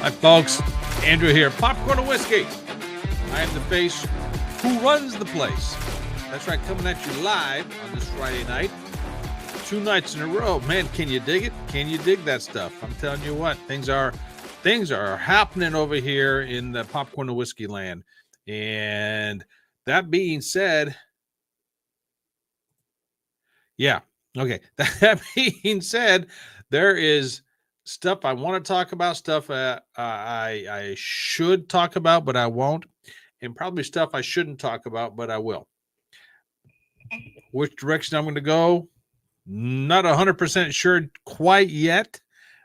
Hi, folks. Andrew here. Popcorn and whiskey. I am the face who runs the place. That's right, coming at you live on this Friday night. 2 nights in a row. Man, can you dig it? Can you dig that stuff? I'm telling you what, things are happening over here in the popcorn and whiskey land. And that being said, yeah, okay. That being said, there is stuff I want to talk about, stuff I should talk about, but I won't, and probably stuff I shouldn't talk about, but I will. Which direction I'm going to go, not 100% sure quite yet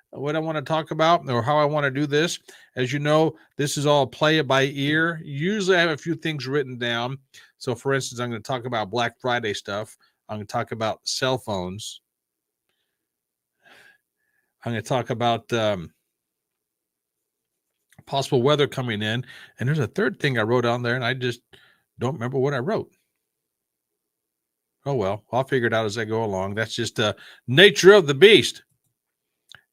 what I want to talk about or how I want to do this. As you know, this is all play it by ear. Usually I have a few things written down. So, for instance, I'm going to talk about Black Friday stuff. I'm going to talk about cell phones. I'm going to talk about possible weather coming in. And there's a third thing I wrote on there, and I just don't remember what I wrote. Oh, well, I'll figure it out as I go along. That's just the nature of the beast.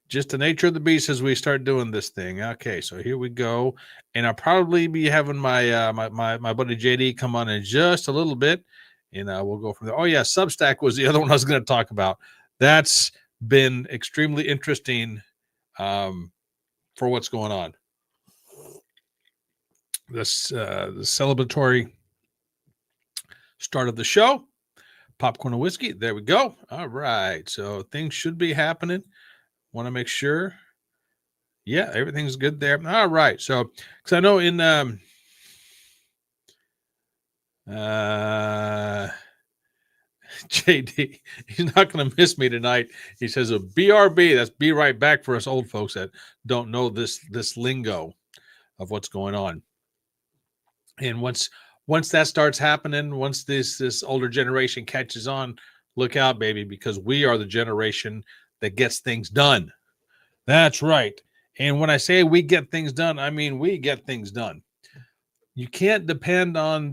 Just the nature of the beast as we start doing this thing. Okay, so here we go. And I'll probably be having my my buddy JD come on in just a little bit, and we'll go from there. Oh, yeah, Substack was the other one I was going to talk about. That's been extremely interesting for what's going on. This the celebratory start of the show. Popcorn and whiskey. There we go. All right. So things should be happening. Want to make sure. Yeah, everything's good there. All right. So, because I know in JD, he's not going to miss me tonight. He says a BRB. That's be right back for us old folks that don't know this lingo of what's going on. And once that starts happening, once this older generation catches on, look out, baby, because we are the generation that gets things done. That's right. And when I say we get things done, I mean we get things done. You can't depend on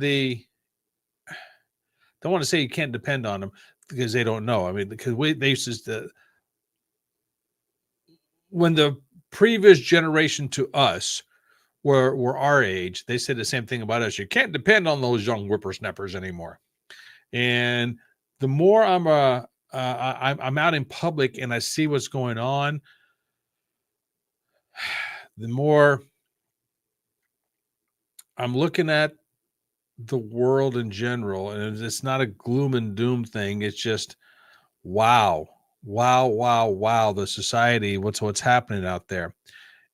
don't want to say you can't depend on them because they don't know. I mean, because they used to, when the previous generation to us were our age, they said the same thing about us. You can't depend on those young whippersnappers anymore. And the more I'm out in public and I see what's going on, the more I'm looking at the world in general, and it's not a gloom and doom thing. It's just, wow. The society, what's happening out there.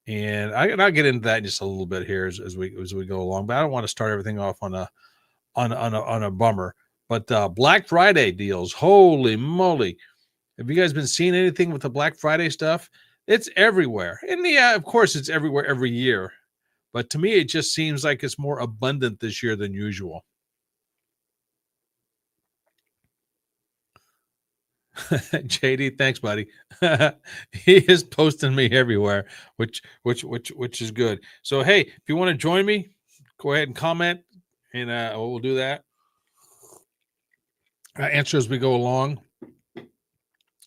And I'll get into that in just a little bit here as we go along, but I don't want to start everything off on a bummer. But Black Friday deals, holy moly. Have you guys been seeing anything with the Black Friday stuff? It's everywhere. And yeah, of course it's everywhere every year. But to me, it just seems like it's more abundant this year than usual. JD, thanks, buddy. He is posting me everywhere, which is good. So, hey, if you want to join me, go ahead and comment, and we'll do that. Answer as we go along.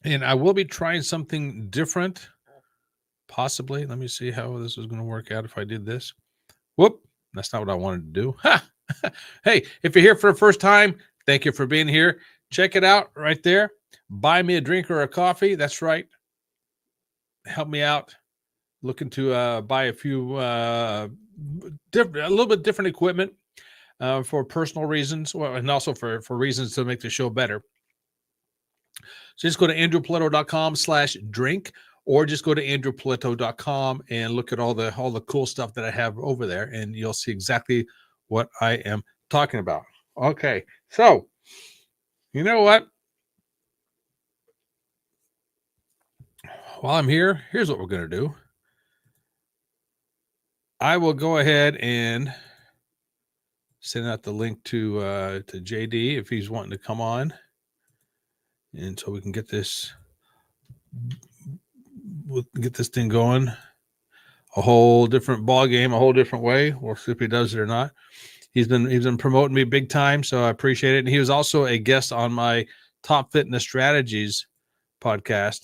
And I will be trying something different, possibly. Let me see how this is going to work out if I did this. Whoop, that's not what I wanted to do. Ha! Hey, if you're here for the first time, thank you for being here. Check it out right there. Buy me a drink or a coffee. That's right. Help me out. Looking to buy a few a little bit different equipment for personal reasons, and also for reasons to make the show better. So just go to andrewpoletto.com/drink, or just go to andrewpoletto.com and look at all the cool stuff that I have over there, and you'll see exactly what I am talking about. Okay, so you know what? While I'm here, here's what we're going to do. I will go ahead and send out the link to JD if he's wanting to come on, and so we can get this thing going. A whole different ball game, a whole different way. We'll see if he does it or not. He's been promoting me big time, so I appreciate it. And he was also a guest on my Top Fitness Strategies podcast.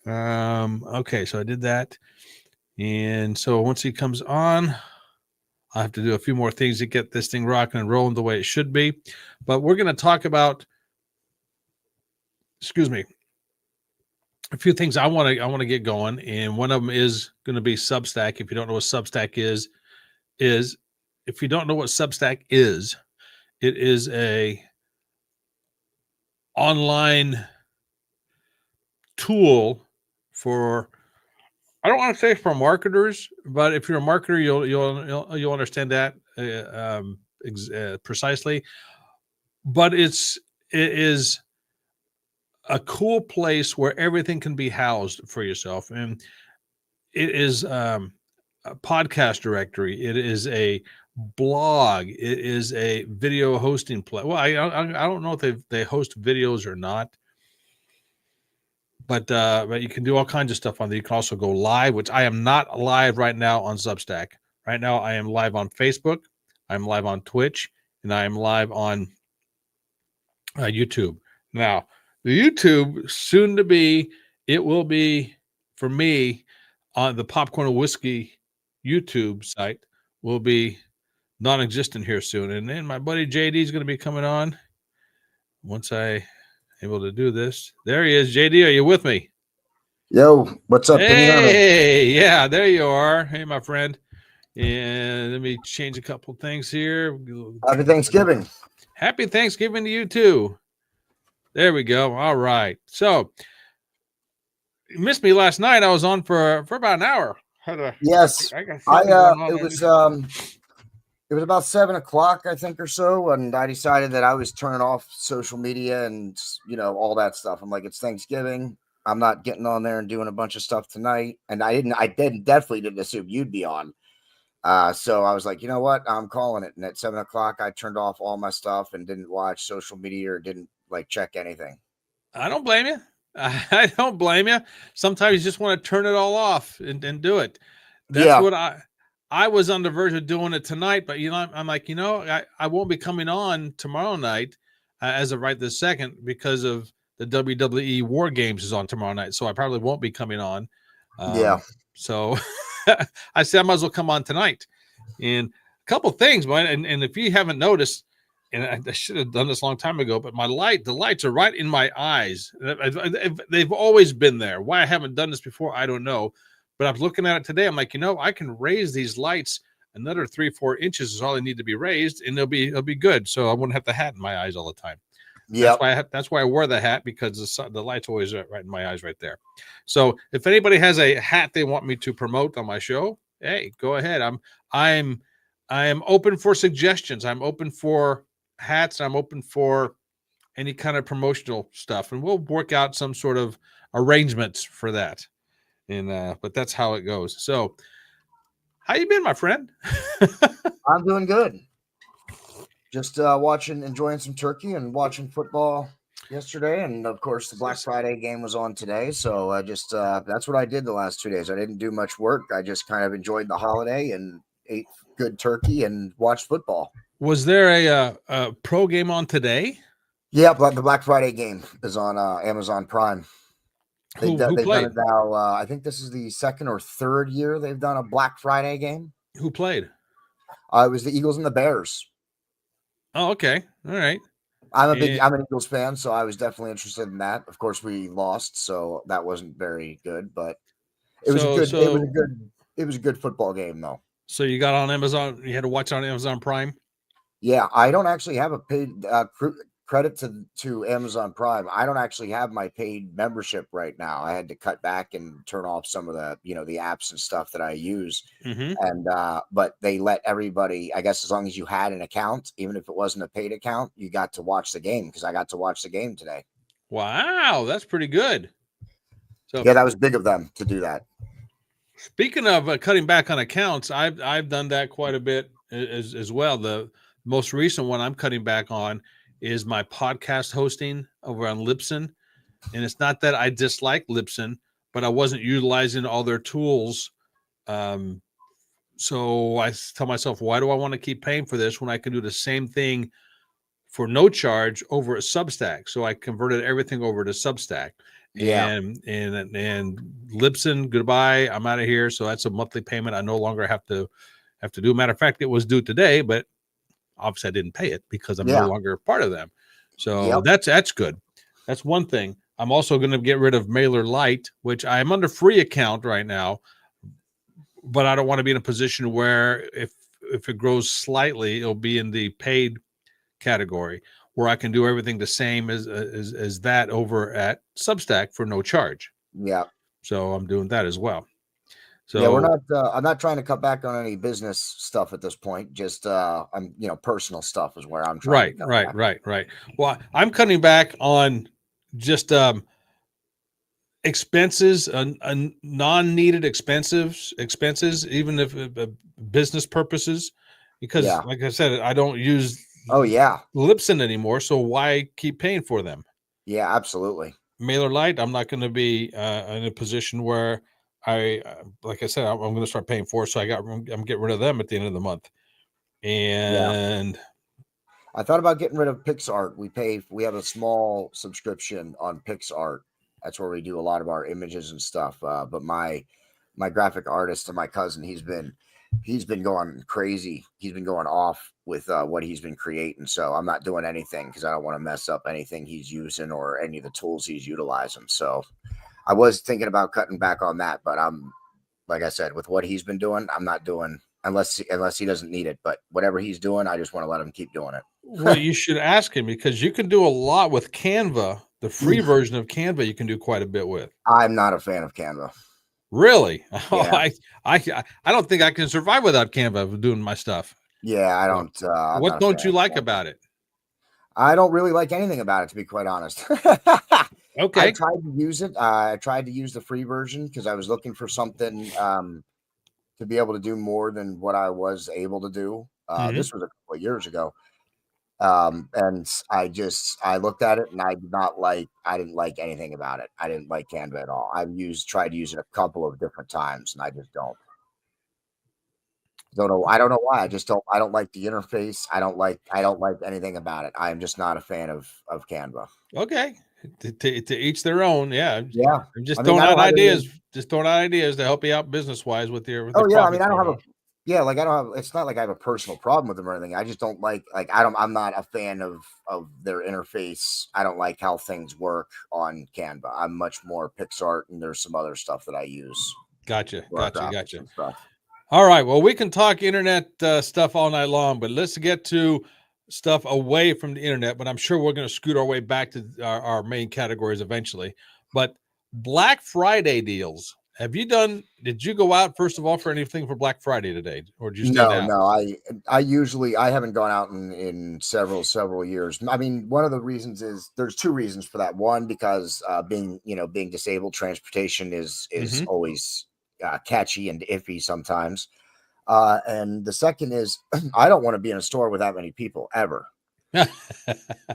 Okay, so I did that. And so once he comes on, I have to do a few more things to get this thing rocking and rolling the way it should be. But we're going to talk about, excuse me, a few things I want to get going, and one of them is going to be Substack. If you don't know what Substack is if you don't know what Substack is, it is a online tool for, I don't want to say for marketers, but if you're a marketer, you'll understand that precisely. But it is a cool place where everything can be housed for yourself, and it is a podcast directory. It is a blog. It is a video hosting play. Well, I don't know if they host videos or not, but you can do all kinds of stuff on there. You can also go live, which I am not live right now on Substack. Right now, I am live on Facebook. I'm live on Twitch, and I am live on YouTube. Now, the YouTube soon to be, it will be for me on the Popcorn and Whiskey YouTube site will be non-existent here soon. And then my buddy JD is going to be coming on once I able to do this. There he is. JD, are you with me? Yo, what's up? Can you hear me? Hey, yeah, there you are. Hey, my friend. And let me change a couple things here. Happy Thanksgiving. Happy Thanksgiving to you too. There we go. All right. So you missed me last night. I was on for about an hour. Yes, it was about 7 o'clock, I think, or so, and I decided that I was turning off social media and all that stuff. I'm like, it's Thanksgiving. I'm not getting on there and doing a bunch of stuff tonight, and I definitely didn't assume you'd be on. So I was like, you know what? I'm calling it. And at 7 o'clock, I turned off all my stuff and didn't watch social media or didn't check anything. I don't blame you. I don't blame you. Sometimes you just want to turn it all off and do it. That's what I was on the verge of doing it tonight, but I'm like, I won't be coming on tomorrow night as of right this second because of the WWE War Games is on tomorrow night. So I probably won't be coming on. So I said I might as well come on tonight. And a couple things, man. And if you haven't noticed, and I should have done this a long time ago, but the lights are right in my eyes. They've always been there. Why I haven't done this before, I don't know. But I was looking at it today. I'm like, I can raise these lights another 3-4 inches is all they need to be raised, and it'll be good. So I wouldn't have the hat in my eyes all the time. Yeah, that's why I wore the hat, because the light's always right in my eyes right there. So if anybody has a hat they want me to promote on my show, hey, go ahead. I am open for suggestions. I'm open for hats. I'm open for any kind of promotional stuff, and we'll work out some sort of arrangements for that. And but that's how it goes. So how you been, my friend? I'm doing good. Just enjoying some turkey and watching football yesterday, and of course the Black Friday game was on today. So I just that's what I did the last 2 days. I didn't do much work. I just kind of enjoyed the holiday and ate good turkey and watched football. Was there a pro game on today? Yeah, the Black Friday game is on Amazon Prime. They've done it now. I think this is the second or third year they've done a Black Friday game. Who played? It was the Eagles and the Bears. Oh, okay. All right. I'm an Eagles fan, so I was definitely interested in that. Of course, we lost, so that wasn't very good, but it was a good football game, though. So you got on Amazon. You had to watch it on Amazon Prime. Yeah, I don't actually have a paid credit to Amazon Prime. I don't actually have my paid membership right now. I had to cut back and turn off some of the the apps and stuff that I use. And but they let everybody, I guess, as long as you had an account, even if it wasn't a paid account, you got to watch the game, because I got to watch the game today. Wow, that's pretty good. So yeah, that was big of them to do that. Speaking of cutting back on accounts, I've done that quite a bit as well. The most recent one I'm cutting back on is my podcast hosting over on Libsyn. And it's not that I dislike Libsyn, but I wasn't utilizing all their tools. So I tell myself, why do I want to keep paying for this when I can do the same thing for no charge over at Substack? So I converted everything over to Substack. Yeah. and Libsyn, goodbye. I'm out of here. So that's a monthly payment I no longer have to do. Matter of fact, it was due today, but obviously I didn't pay it because I'm no Yeah. longer part of them. So Yep. that's good. That's one thing. I'm also going to get rid of Mailer Lite, which I'm under free account right now, but I don't want to be in a position where if it grows slightly, it'll be in the paid category where I can do everything the same as that over at Substack for no charge. Yeah. So I'm doing that as well. Yeah, we're So not. I'm not trying to cut back on any business stuff at this point. Just, I'm, personal stuff is where I'm trying to cut back. right. Well, I'm cutting back on just expenses, non-needed expenses, even if business purposes, because Yeah. like I said, I don't use Oh yeah. Libsyn anymore. So why keep paying for them? Yeah. Absolutely. Mailer Lite, I'm not going to be in a position where like I said, I'm going to start paying for. So I'm getting rid of them at the end of the month. Yeah. And I thought about getting rid of PixArt. We have a small subscription on PixArt. That's where we do a lot of our images and stuff. But my graphic artist and my cousin, he's been going crazy. He's been going off with what he's been creating. So I'm not doing anything because I don't want to mess up anything he's using or any of the tools he's utilizing. So I was thinking about cutting back on that, but like I said, with what he's been doing, I'm not doing unless he doesn't need it. But whatever he's doing, I just want to let him keep doing it. well, you should ask him because you can do a lot with Canva. The free version of Canva, you can do quite a bit with. I'm not a fan of Canva. Really? Yeah. I don't think I can survive without Canva doing my stuff. Yeah, I don't. What don't you like about it? I don't really like anything about it, to be quite honest. Okay. I tried to use it. I tried to use the free version because I was looking for something to be able to do more than what I was able to do. This was a couple of years ago. And I looked at it and I didn't like anything about it. I didn't like Canva at all. Tried to use it a couple of different times and I just don't know. I don't know why. I don't like the interface. I don't like anything about it. I'm just not a fan of Canva. Okay. To each their own. Yeah. Yeah. I'm just I mean, throwing I out don't have ideas. Just throwing out ideas to help you out business wise with your Oh yeah, I mean, profits I don't have margin. like I don't have. It's not like I have a personal problem with them or anything. I just don't like I'm not a fan of their interface. I don't like how things work on Canva. I'm much more PixArt, and there's some other stuff that I use. Gotcha. for our graphics and stuff. All right. Well, we can talk internet stuff all night long, but let's get to stuff away from the internet. But I'm sure we're going to scoot our way back to our main categories eventually. But Black Friday deals. Did you go out first of all for anything for Black Friday today, or did you stay in the house? No. I haven't gone out in several years. I mean, one of the reasons is there's two reasons for that. One, because being disabled, transportation is always catchy and iffy sometimes. And the second is I don't want to be in a store with that many people ever.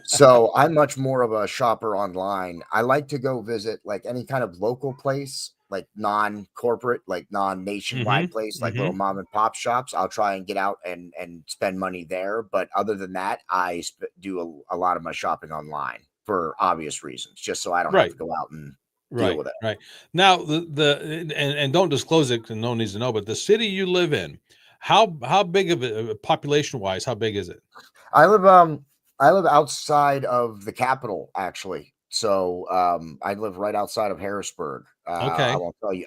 So I'm much more of a shopper online. I like to go visit like any kind of local place, like non-corporate, like non-nationwide place, like little mom and pop shops. I'll try and get out and spend money there. But other than that, I do a lot of my shopping online for obvious reasons, just so I don't have to go out and deal with it. Right. Now and don't disclose it because no one needs to know, but the city you live in, how big of it population wise, how big is it? I live outside of the capital, actually. So I live right outside of Harrisburg. Okay.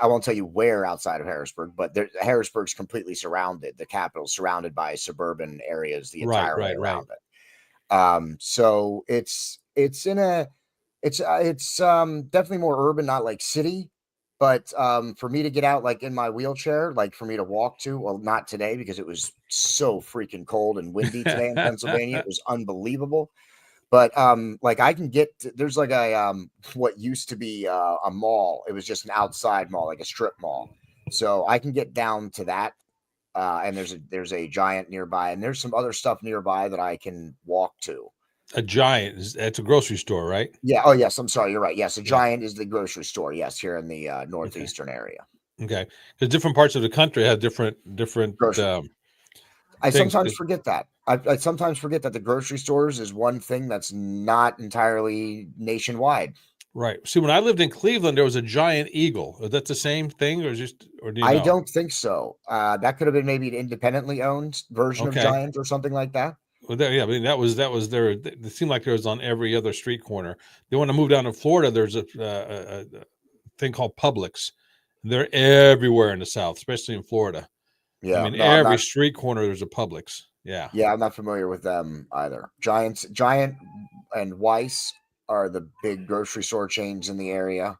I won't tell you where outside of Harrisburg, but Harrisburg's completely surrounded. The capital's surrounded by suburban areas the entire way around it. So it's definitely more urban, not like city. But for me to get out like in my wheelchair, like for me to walk to, well, not today because it was so freaking cold and windy today in Pennsylvania. It was unbelievable. But like I can there's like a what used to be a mall. It was just an outside mall, like a strip mall. So I can get down to that. And there's a Giant nearby, and there's some other stuff nearby that I can walk to. A Giant, it's a grocery store, right? Yeah. Oh, yes. I'm sorry. You're right. Yes. A Giant is the grocery store. Yes. Here in the northeastern area. Okay. Because different parts of the country have different I sometimes forget that. I sometimes forget that the grocery stores is one thing that's not entirely nationwide. Right. See, when I lived in Cleveland, there was a giant eagle. Is that the same thing, or or do you I know? don't think so. That could have been maybe an independently owned version of Okay. Giant or something like that. Well, yeah, I mean that was there. It seemed like there was on every other street corner. Then when I moved down to Florida, there's a thing called Publix. They're everywhere in the South, especially in Florida. I Yeah, mean, no, I'm every not. street corner there's a Publix. Yeah. Yeah, I'm not familiar with them either. Giant, and Weiss are the big grocery store chains in the area.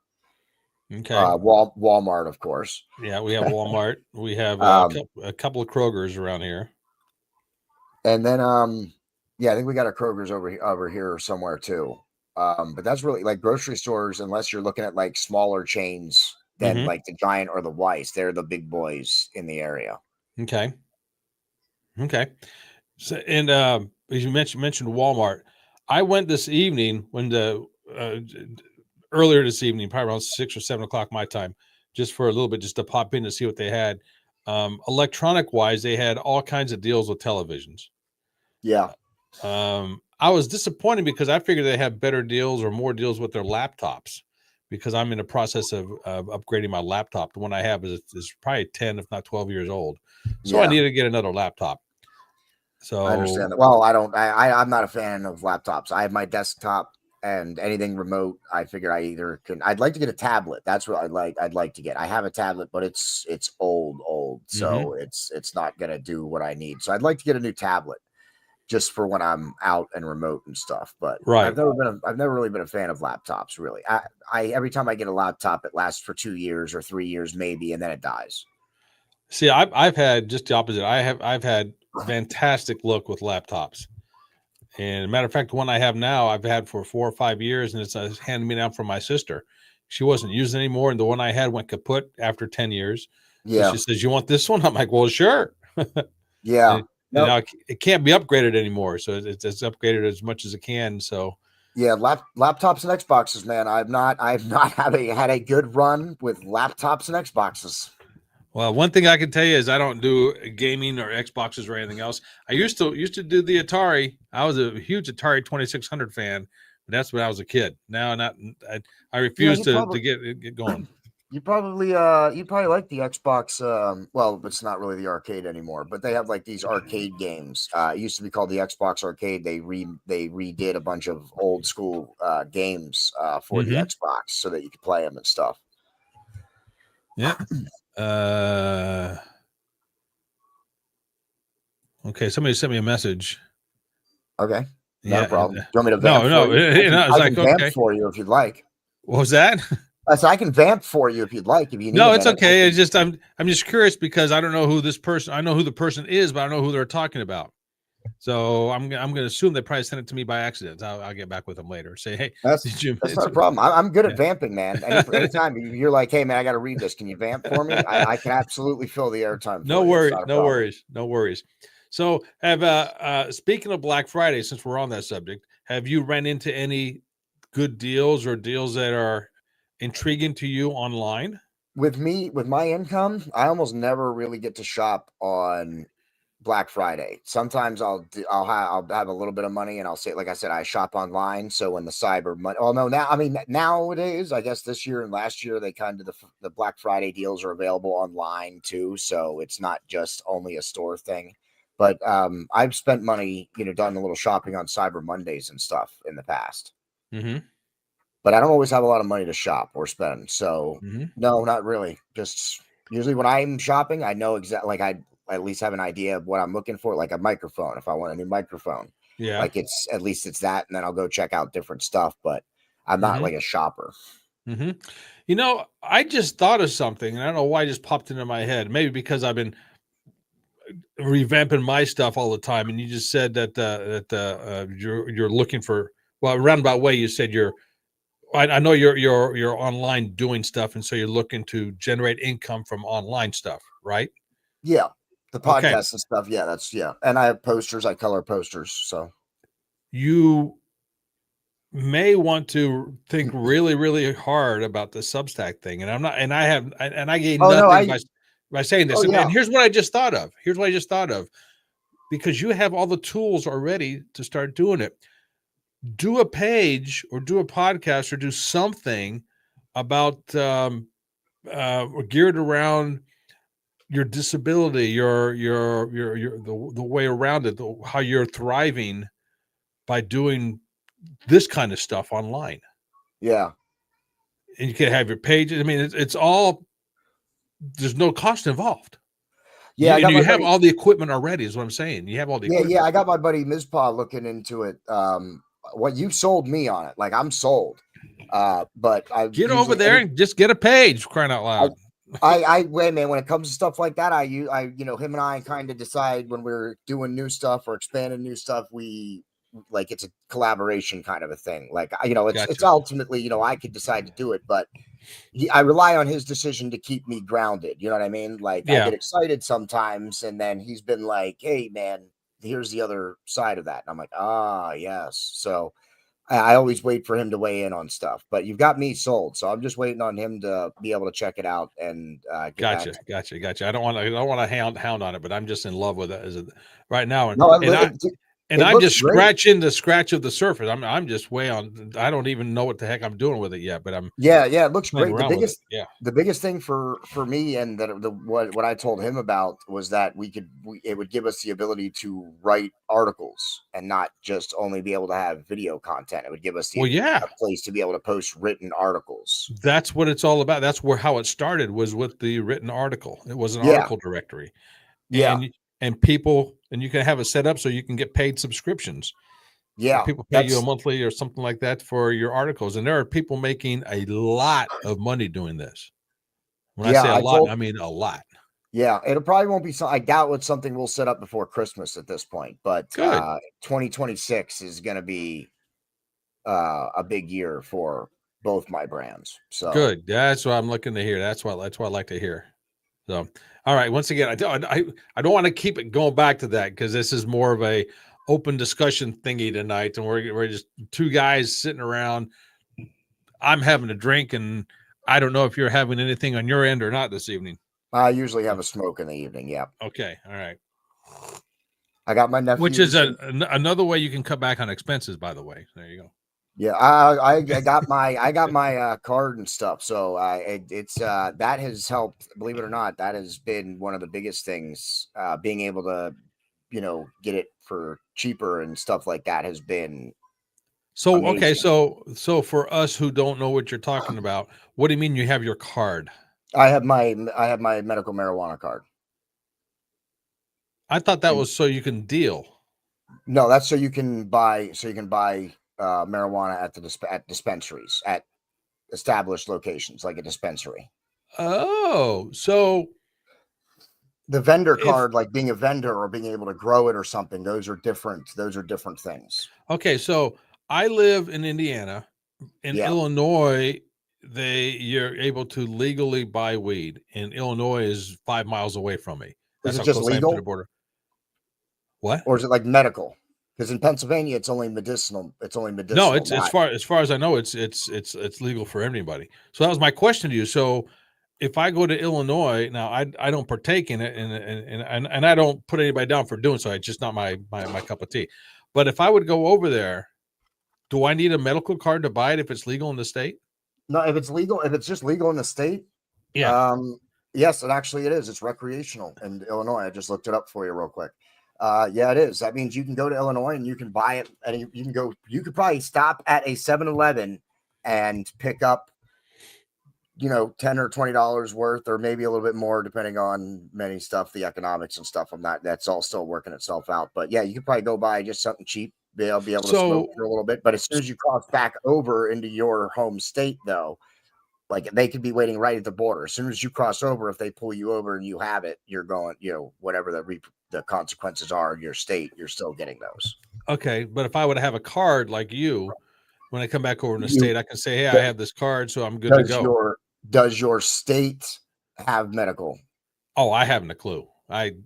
Okay. Walmart, of course. Yeah, we have Walmart. We have Um, a couple of Krogers around here. and then yeah, I think we got a Kroger's over here somewhere too. But that's really like grocery stores, unless you're looking at like smaller chains than Hmm. like the Giant or the Weiss. They're the big boys in the area. Okay. Okay. So, and as you mentioned Walmart, I went this evening when the earlier this evening, probably around 6 or 7 o'clock my time, just for a little bit, just to pop in to see what they had. Electronic wise, they had all kinds of deals with televisions. Yeah, I was disappointed because I figured they have better deals or more deals with their laptops, because I'm in the process of upgrading my laptop. The one I have is probably 10, if not 12 years old. So I yeah. need to get another laptop. I So, understand that. Well, I don't. I'm not a fan of laptops. I have my desktop and anything remote. I figure I either can. I'd like to get a tablet. That's what I'd like. I'd like to get. I have a tablet, but it's old. mhm, So it's not gonna do what I need. So I'd like to get a new tablet just for when I'm out and remote and stuff. But right. I've never really been a fan of laptops. Really, I every time I get a laptop, it lasts for 2 years or 3 years maybe, and then it dies. See, I've had just the opposite. I've had fantastic luck with laptops. And matter of fact, the one I have now, I've had for 4 or 5 years, and it's handed me down from my sister. She wasn't using it anymore, and the one I had went kaput after 10 years. So Yeah, she says, "You want this one?" I'm like, "Well, sure." yeah. and, and No, now it can't be upgraded anymore, so it's upgraded as much as it can. So, yeah, laptops and Xboxes, man. I've not had a good run with laptops and Xboxes. well, one thing I can tell you is I don't do gaming or Xboxes or anything else. I used to do the Atari. I was a huge Atari 2600 fan, but that's when I was a kid. Now, not I Yeah, refuse to get going. you probably like the Xbox. Well, it's not really the arcade anymore, but they have like these arcade games. It used to be called the Xbox Arcade. They redid a bunch of old school games for the Hmm. Xbox so that you could play them and stuff. Yeah. Uh, okay. Somebody sent me a message. Okay, not a Yeah. problem. Do you want me to vamp No, for no. you? It's I like, can vamp okay. for you if you'd like. What was that? So I can vamp for you if you'd like. If you need a No, it's minute, I okay. It's can. just I'm just curious because I don't know who this person. I know who the person is, but I don't know who they're talking about. So I'm going to assume they probably sent it to me by accident. I'll get back with them later. Say, hey, did you? That's not a problem. I'm good at Yeah. vamping, man. Anytime you're like, hey, man, I got to read this. Can you vamp for me? I can absolutely fill the airtime No for you. It's worries. not a No problem. worries. No worries. So, have speaking of Black Friday, since we're on that subject, have you ran into any good deals or deals that are intriguing to you online? With me, with my income, I almost never really get to shop on Black Friday. Sometimes I'll have a little bit of money and I'll say, like I said, I shop online. So when the Cyber Monday, oh no, now I mean nowadays, I guess this year and last year they kind of the Black Friday deals are available online too. So it's not just only a store thing. But I've spent money, done a little shopping on Cyber Mondays and stuff in the past. Mm-hmm. But I don't always have a lot of money to shop or spend. So Mm-hmm. no, not really. Just usually when I'm shopping, I know exactly like I at least have an idea of what I'm looking for, like a microphone. If I want a new microphone, Yeah. like it's at least it's that, and then I'll go check out different stuff. But I'm not Mm-hmm. like a shopper. Mm-hmm. I just thought of something, and I don't know why it just popped into my head. Maybe because I've been revamping my stuff all the time, and you just said that you're looking for, well, roundabout way you said I know you're online doing stuff, and so you're looking to generate income from online stuff, right? Yeah, the Okay. podcasts and stuff. Yeah, yeah. And I have posters. I color posters. So You may want to think really, really hard about the Substack thing. And I'm not, and I have, and I gain oh no, nothing by saying oh this. yeah, And here's what I just thought of. Here's what I just thought of, because you have all the tools already to start doing it. do a page or do a podcast or do something about geared around your disability, the way around it, how you're thriving by doing this kind of stuff online. Yeah. And you can have your pages. I mean, it's all, there's no cost involved. Yeah, I And got you my have buddy. all the equipment already, is what I'm saying. You have all the Yeah, equipment. I got my buddy Mizpah looking into it. What you sold me on it, like I'm sold. But I Get over usually there and just get a page, crying out loud. wait, man, when it comes to stuff like that, him and I kind of decide when we're doing new stuff or expanding new stuff, we like it's a collaboration kind of a thing. Like, it's Gotcha. ultimately, I could decide to do it, but I rely on his decision to keep me grounded. You know what I mean? Like, I Yeah. get excited sometimes, and then he's been like, "Hey, man, here's the other side of that." And I'm like, "Ah, yes." So I always wait for him to weigh in on stuff, but you've got me sold. So I'm just waiting on him to be able to check it out and get back. Gotcha. I don't want to hound on it, but I'm just in love with it as right now. No, And it I'm looks just great. scratching the scratch of the surface. I'm just way on. I don't even know what the heck I'm doing with it yet, but I'm Yeah, it looks playing great. around with it. Yeah. The biggest thing for me, and what I told him about was that it would give us the ability to write articles and not just only be able to have video content. It would give us Well, a place to be able to post written articles. that's what it's all about. That's how it started, was with the written article. It was an Yeah, article directory, yeah, and people, and you can have it set up so you can get paid subscriptions. yeah. People pay you a monthly or something like that for your articles, and there are people making a lot of money doing this. When I say a lot, I mean a lot. Yeah, it'll probably won't be. I doubt it's something we'll set up before Christmas at this point. But Good. 2026 is going to be a big year for both my brands. So Good. That's what I'm looking to hear. That's what I like to hear. So, all right. Once again, I don't want to keep it going back to that, because this is more of a open discussion thingy tonight, and we're just two guys sitting around. I'm having a drink, and I don't know if you're having anything on your end or not this evening. I usually have a smoke in the evening. Yeah. Okay. All right. I got my nephews. Which is another way you can cut back on expenses, by the way. There you go. Yeah, I got my card and stuff. So it's that has helped. Believe it or not, that has been one of the biggest things. Being able to, get it for cheaper and stuff like that has been so amazing. Okay. So for us who don't know what you're talking about, what do you mean you have your card? I have my medical marijuana card. I thought that was so you can deal. No, that's so you can buy marijuana at dispensaries, at established locations like a dispensary. Oh, so The vendor card, like being a vendor or being able to grow it or something, those are different things. Okay, so I live in Indiana. In Illinois, you're able to legally buy weed, and Illinois is 5 miles away from me. That's Is it how just close I am to legal? the border. What? Or is it like medical? Because in Pennsylvania, it's only medicinal. It's only medicinal. No, it's as far as I know, it's legal for anybody. So that was my question to you. So if I go to Illinois now, I don't partake in it, and I don't put anybody down for doing so. It's just not my cup of tea. But if I would go over there, do I need a medical card to buy it if it's legal in the state? No, if it's just legal in the state, yes, it actually it is. It's recreational in Illinois. I just looked it up for you real quick. Yeah, it is. That means you can go to Illinois and you can buy it, and you could probably stop at a 7-Eleven and pick up, $10 or $20 worth, or maybe a little bit more, depending on many stuff, the economics and stuff. That's all still working itself out. But yeah, you could probably go buy just something cheap. They'll be able to smoke for a little bit. But as soon as you cross back over into your home state, though, like they could be waiting right at the border. As soon as you cross over, if they pull you over and you have it, you're going, whatever the consequences are in your state, you're still getting those. Okay, but if I would have a card like you, when I come back over in the state, I can say, "Hey, I have this card, so I'm good to go." Does your state have medical? Oh, I haven't a clue.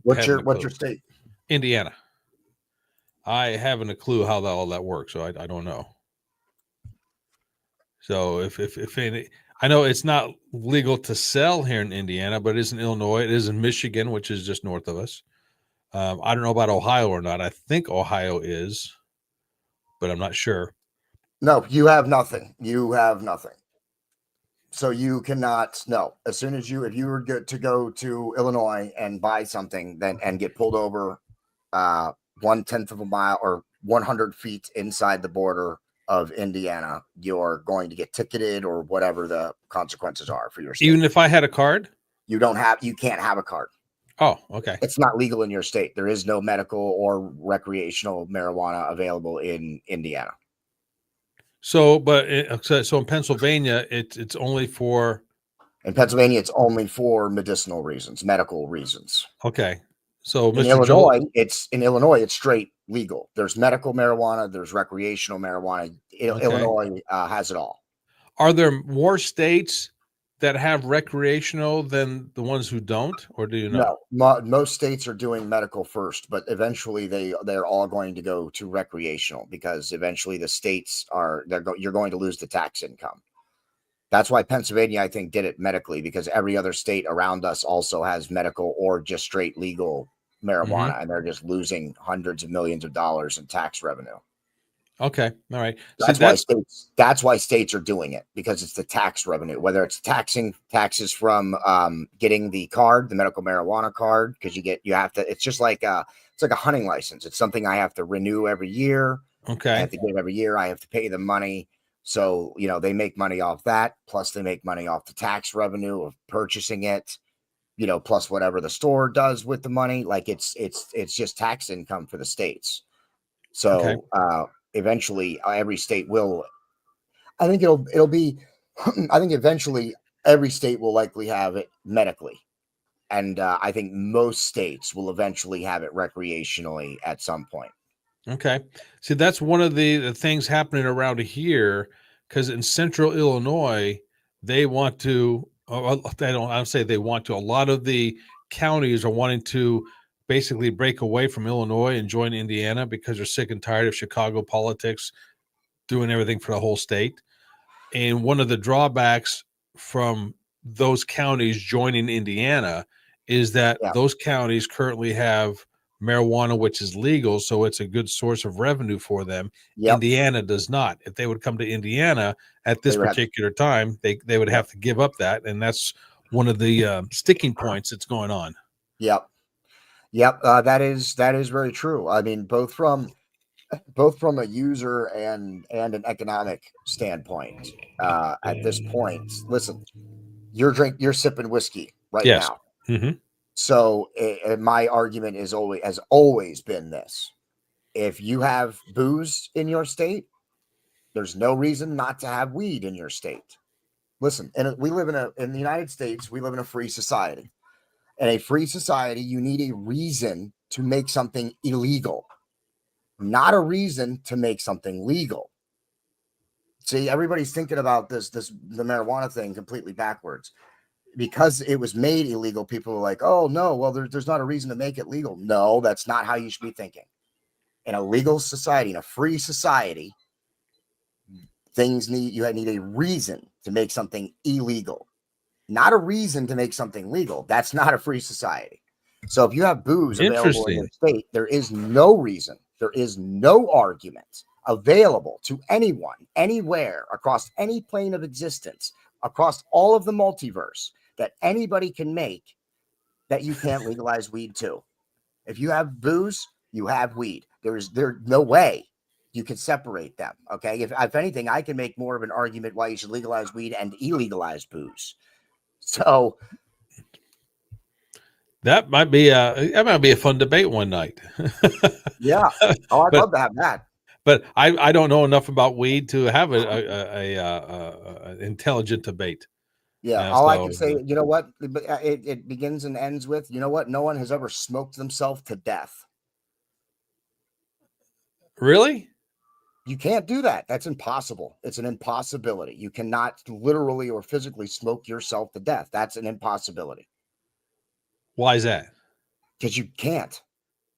What's your state? Indiana. I haven't a clue how all that works, so I don't know. So if any, I know it's not legal to sell here in Indiana, but it is in Illinois. It is in Michigan, which is just north of us. I don't know about Ohio or not. I think Ohio is, but I'm not sure. No, you have nothing. You have nothing. So you cannot. No, as soon as if you were to go to Illinois and buy something, then and get pulled over, 1/10 of a mile or 100 feet inside the border of Indiana, you're going to get ticketed or whatever the consequences are for your state. Even if I had a card? You can't have a card. Oh, okay. It's not legal in your state. There is no medical or recreational marijuana available in Indiana. So, so in Pennsylvania, it's only for. In Pennsylvania, it's only for medicinal reasons, medical reasons. Okay. So, in Mr. Illinois, it's straight legal. There's medical marijuana, there's recreational marijuana. Okay. Illinois has it all. Are there more states that have recreational than the ones who don't, or do you know? No, most states are doing medical first, but eventually they're all going to go to recreational because eventually the states you're going to lose the tax income. That's why Pennsylvania, I think, did it medically, because every other state around us also has medical or just straight legal marijuana, and they're just losing hundreds of millions of dollars in tax revenue. Okay. All right. That's why states are doing it, because it's the tax revenue, whether it's taxes from getting the card, the medical marijuana card, because it's just like it's like a hunting license. It's something I have to renew every year. Okay. I have to give every year. I have to pay the money. So, they make money off that. Plus they make money off the tax revenue of purchasing it, plus whatever the store does with the money. Like it's just tax income for the states. So, eventually every state will, I think it'll be, I think eventually every state will likely have it medically. And I think most states will eventually have it recreationally at some point. Okay. See, that's one of the things happening around here, because in central Illinois, they want to, I'll say they want to, a lot of the counties are wanting to basically break away from Illinois and join Indiana because they're sick and tired of Chicago politics doing everything for the whole state. And one of the drawbacks from those counties joining Indiana is that those counties currently have marijuana, which is legal, so it's a good source of revenue for them. Indiana does not. If they would come to Indiana at this particular time, they would have to give up that, and that's one of the sticking points that's going on. Yep. That is very true. I mean, both from a user and an economic standpoint. At this point, listen, you're sipping whiskey right now. Mm-hmm. So my argument has always been this: if you have booze in your state, there's no reason not to have weed in your state. Listen, and we live in the United States, we live in a free society. In a free society, you need a reason to make something illegal, not a reason to make something legal. See, everybody's thinking about the marijuana thing completely backwards. Because it was made illegal, people are like, oh no, well, there's not a reason to make it legal. No, that's not how you should be thinking. In a legal society, in a free society, you need a reason to make something illegal, not a reason to make something legal. That's not a free society. So if you have booze available in your state, there is no reason, there is no argument available to anyone, anywhere, across any plane of existence, across all of the multiverse, that anybody can make, that you can't legalize weed too. If you have booze, you have weed. There's no way you can separate them. Okay. If anything, I can make more of an argument why you should legalize weed and illegalize booze. So that might be a fun debate one night. Yeah. Oh, I'd love to have that. But I don't know enough about weed to have a intelligent debate. Yeah, all I can say, you know what? It begins and ends with, you know what? No one has ever smoked themselves to death. Really? You can't do that. That's impossible. It's an impossibility. You cannot literally or physically smoke yourself to death. That's an impossibility. Why is that? Because you can't.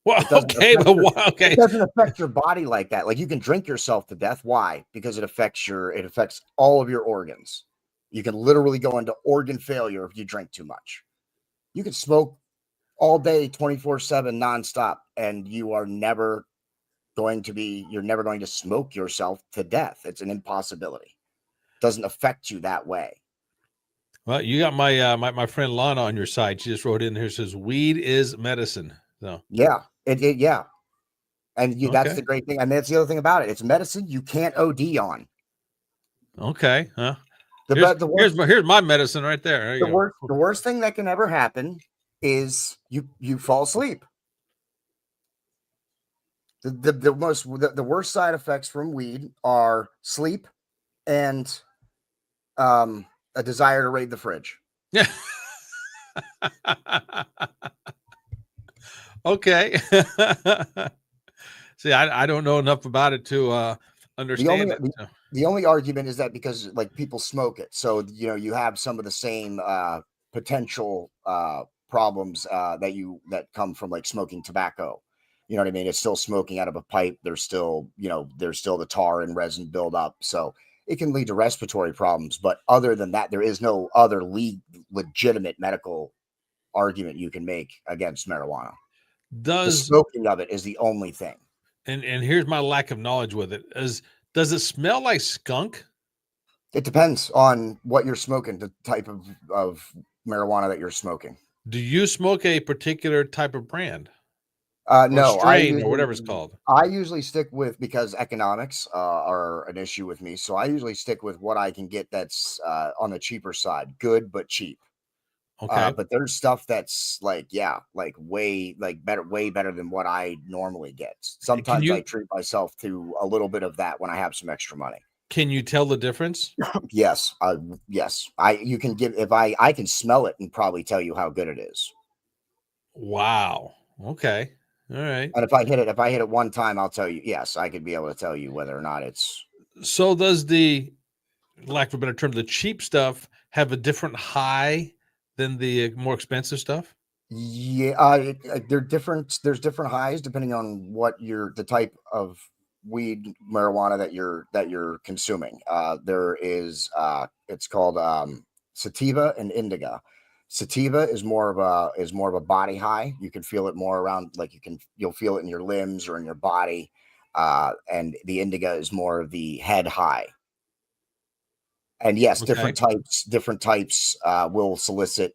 Well, okay, it doesn't affect your body like that. Like, you can drink yourself to death. Why? Because it affects all of your organs. You can literally go into organ failure if you drink too much. You can smoke all day, 24/7, nonstop, and you are never you're never going to smoke yourself to death. It's an impossibility. It doesn't affect you that way. Well, you got my my friend Lana on your side. She just wrote in here, says weed is medicine. So Yeah, yeah. And that's okay. the great thing. I mean, that's the other thing about it. It's medicine you can't OD on. Okay. Huh. The worst Here's my medicine right there. There you go. the worst thing that can ever happen is you fall asleep. The worst side effects from weed are sleep and a desire to raid the fridge. Yeah. Okay. See, I don't know enough about it to understand it. So. The only argument is that because like people smoke it, so you have some of the same potential problems that come from like smoking tobacco. You know what I mean? It's still smoking out of a pipe. There's still the tar and resin buildup, so it can lead to respiratory problems. But other than that, there is no other legitimate medical argument you can make against marijuana. The smoking of it is the only thing. And here's my lack of knowledge with it. Does it smell like skunk? It depends on what you're smoking, the type of marijuana that you're smoking. Do you smoke a particular type of brand? No, strain or whatever it's called. I usually stick with, because economics are an issue with me. So I usually stick with what I can get that's on the cheaper side, good but cheap. Okay. But there's stuff that's way better than what I normally get. Sometimes I treat myself to a little bit of that when I have some extra money. Can you tell the difference? Yes. Yes. You can I can smell it and probably tell you how good it is. Wow. Okay. All right. And if I hit it one time, I'll tell you, yes, I could be able to tell you whether or not it's. So does the, lack of a better term, the cheap stuff have a different high than the more expensive stuff? Yeah, they're different. There's different highs depending on the type of weed marijuana that you're consuming. There is it's called sativa and indica. Sativa is more of a body high. You can feel it more around, like you'll feel it in your limbs or in your body. And the indica is more of the head high. And yes, Okay. different types will solicit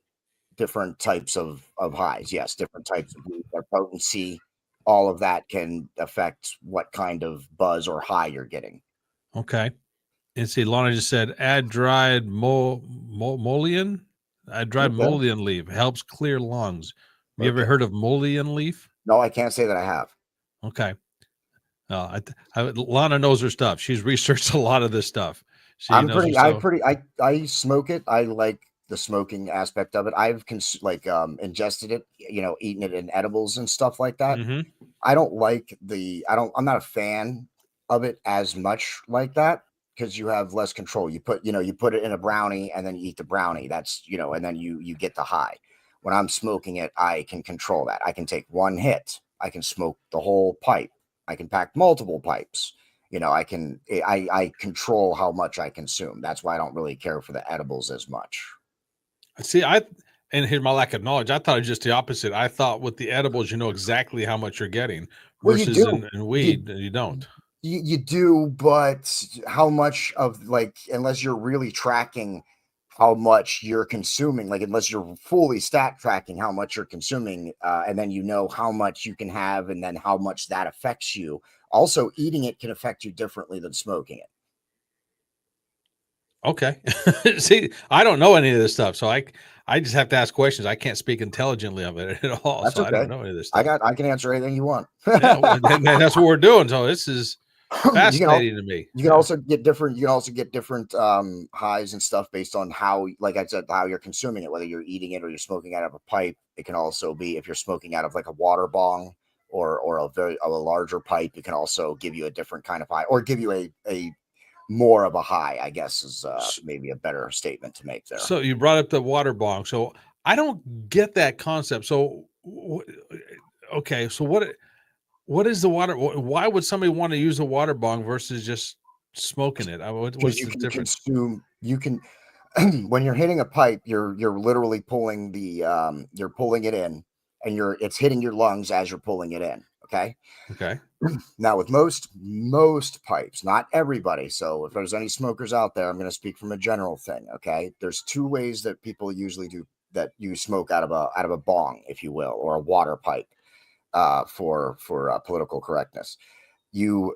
different types of highs. Yes, different types of weed, their potency, all of that can affect what kind of buzz or high you're getting. Okay. And see, Lana just said, add dried mullein. Mullein leaf helps clear lungs. Have you ever heard of mullein leaf? No, I can't say that I have. Okay. Lana knows her stuff. She's researched a lot of this stuff. I smoke it. I like the smoking aspect of it. I've ingested it, eaten it in edibles and stuff like that. Mm-hmm. I don't like I'm not a fan of it as much like that, because you have less control. You put it in a brownie and then you eat the brownie. That's, and then you get the high. When I'm smoking it, I can control that. I can take one hit. I can smoke the whole pipe. I can pack multiple pipes. I control how much I consume. That's why I don't really care for the edibles as much. See, and here's my lack of knowledge. I thought it was just the opposite. I thought with the edibles, you know exactly how much you're getting, versus in weed, you don't. You do, but how much unless you're really tracking how much you're consuming, unless you're fully stat tracking how much you're consuming, and then how much you can have and then how much that affects you. Also, eating it can affect you differently than smoking it. Okay. See, I don't know any of this stuff, so I just have to ask questions. I can't speak intelligently of it at all. That's so okay. I don't know any of this stuff. I can answer anything you want. Yeah, well, and that's what we're doing. So this is fascinating to me. You can also get different highs and stuff based on how, like I said, how you're consuming it, whether you're eating it or you're smoking out of a pipe. It can also be, if you're smoking out of like a water bong or a larger pipe, it can also give you a different kind of high, or give you a more of a high, I guess, is maybe a better statement to make there. So you brought up the water bong. So I don't get that concept. So okay, so what is the water? Why would somebody want to use a water bong versus just smoking it? What's the difference? You can when you're hitting a pipe, you're literally pulling you're pulling it in, and it's hitting your lungs as you're pulling it in. Okay. Okay. Now with most pipes, not everybody. So if there's any smokers out there, I'm going to speak from a general thing. Okay. There's two ways that people usually do that. You smoke out of a bong, if you will, or a water pipe, for political correctness. You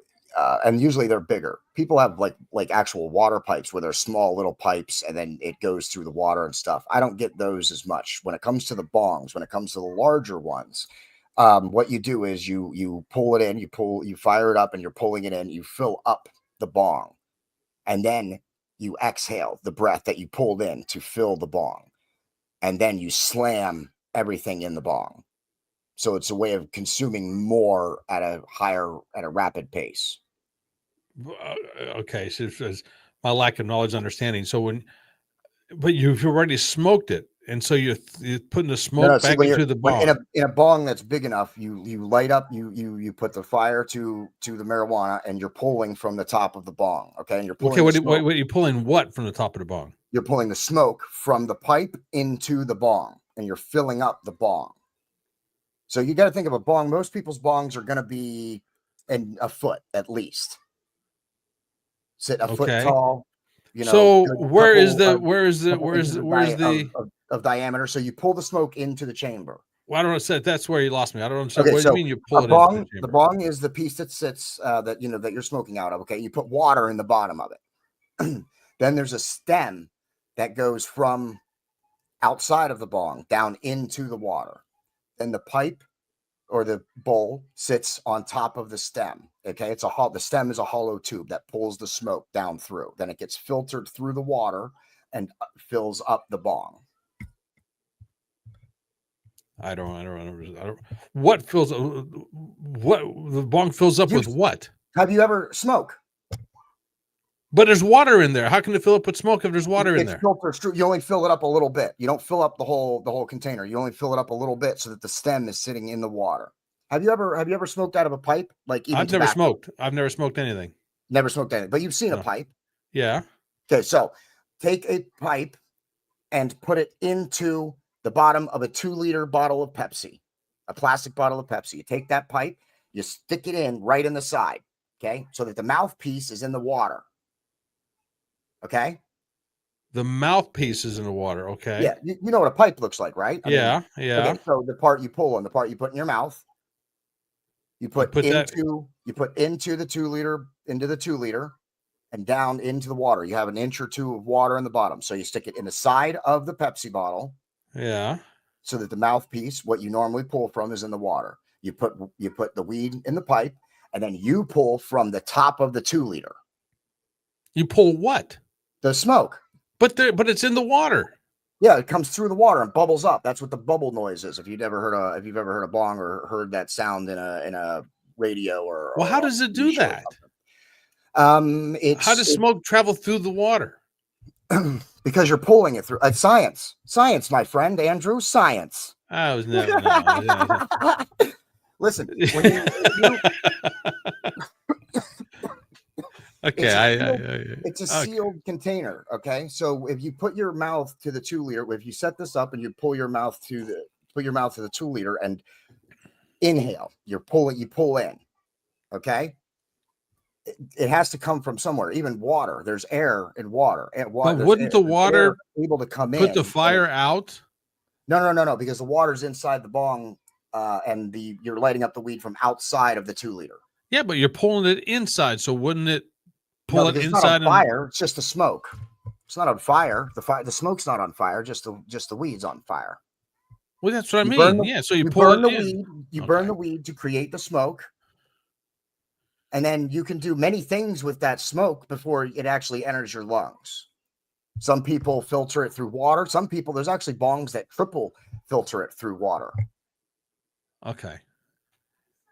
and usually they're bigger. People have like actual water pipes where they're small little pipes and then it goes through the water and stuff. I don't get those as much. When it comes to the bongs, when it comes to the larger ones, what you do is you pull it in, you fire it up, and you're pulling it in. You fill up the bong, and then you exhale the breath that you pulled in to fill the bong, and then you slam everything in the bong. So it's a way of consuming more at a rapid pace. Okay, so it's my lack of knowledge, understanding. So but you've already smoked it, and so you're putting the No, smoke see, back into the in bong. a bong that's big enough, you light up, you put the fire to the marijuana, and you're pulling from the top of the bong. Okay, and you're Okay, pulling the smoke. what are you pulling? What from the top of the bong? You're pulling the smoke from the pipe into the bong, and you're filling up the bong. So you got to think of a bong. Most people's bongs are going to be in a foot at least, sit a foot Okay. tall. So Good where's couple inches the? of diameter. So you pull the smoke into the chamber. Well, I don't know. That's where you lost me. I don't understand. Okay, What do you so mean you pull it into the the chamber? bong is the piece that sits that that you're smoking out of. Okay, you put water in the bottom of it. Then there's a stem that goes from outside of the bong down into the water. Then the pipe or the bowl sits on top of the stem. Okay, the stem is a hollow tube that pulls the smoke down through. Then it gets filtered through the water and fills up the bong. I don't. What fills? What the bong fills up with what? Have you ever smoked? But there's water in there. How can it fill up with smoke if there's water in there? You only fill it up a little bit. You don't fill up the whole container. You only fill it up a little bit so that the stem is sitting in the water. Have you ever smoked out of a pipe? Like even I've never smoked. I've never smoked anything. Never smoked anything, but you've seen a pipe. Yeah. Okay, so take a pipe and put it into the bottom of a 2-liter bottle of Pepsi, a plastic bottle of Pepsi. You take that pipe, you stick it in right in the side, okay, so that the mouthpiece is in the water. Okay. The mouthpiece is in the water. Okay. Yeah, you know what a pipe looks like, right? Yeah. Okay, so the part you pull and the part you put in your mouth, you put into the 2-liter and down into the water. You have an inch or two of water in the bottom, so you stick it in the side of the Pepsi bottle. Yeah. So that the mouthpiece, what you normally pull from, is in the water. You put the weed in the pipe, and then you pull from the top of the 2-liter. You pull what? The smoke. But it's in the water. Yeah, it comes through the water and bubbles up. That's what the bubble noise is. If you've ever heard a bong or heard that sound in a radio or how does it do that? How does smoke travel through the water? Because you're pulling it through. Science, my friend Andrew. Science. I was never. No. Listen, okay, it's a sealed container. Okay, so if you put your mouth to the 2-liter, if you set this up and you pull your mouth to the 2-liter and inhale, you pull in. Okay, it has to come from somewhere. Even water, there's air in water. But wouldn't the water able to come in? Put the fire out? No, because the water's inside the bong, and you're lighting up the weed from outside of the 2-liter. Yeah, but you're pulling it inside, so wouldn't it pull it inside? It's not on fire. It's just the smoke. It's not on fire. The smoke's not on fire. Just the weed's on fire. Well, that's what I mean. So you burn the weed. You burn the weed to create the smoke, and then you can do many things with that smoke before it actually enters your lungs. Some people filter it through water. Some people, there's actually bongs that triple filter it through water. Okay.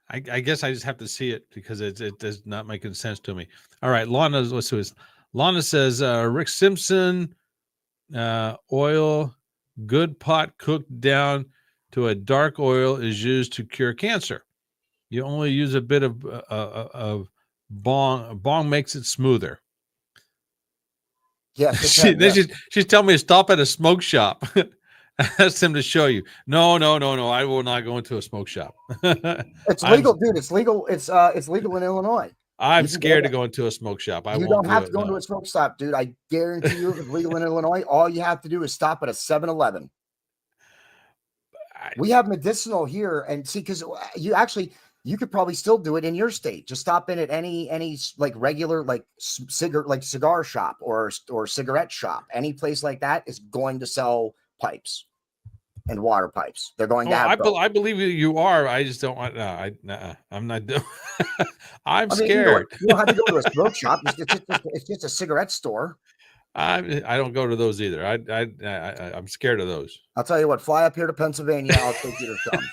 I guess I just have to see it because it does not make any sense to me. All right, Lana, let's do this. Lana says, Rick Simpson, oil, good pot cooked down to a dark oil is used to cure cancer. You only use a bit of bong. Bong makes it smoother. Yeah, she's telling me to stop at a smoke shop Ask him to show you. No. I will not go into a smoke shop. It's I'm legal, dude. It's legal. It's legal in Illinois. I'm You can go scared to there. go into a smoke shop. I You won't don't do have to it. go into No. a smoke shop, dude. I guarantee you, if it's legal in Illinois, all you have to do is stop at a 7-Eleven. I, We have medicinal here, and see, because you could probably still do it in your state. Just stop in at any like regular like cigar shop or cigarette shop. Any place like that is going to sell pipes and water pipes. They're going to have both. I believe you are. I just don't want. No, I'm not doing. I'm I mean, you know, scared. you don't have to go to a smoke shop. It's just a cigarette store. I don't go to those either. I'm scared of those. I'll tell you what. Fly up here to Pennsylvania. I'll take you to some.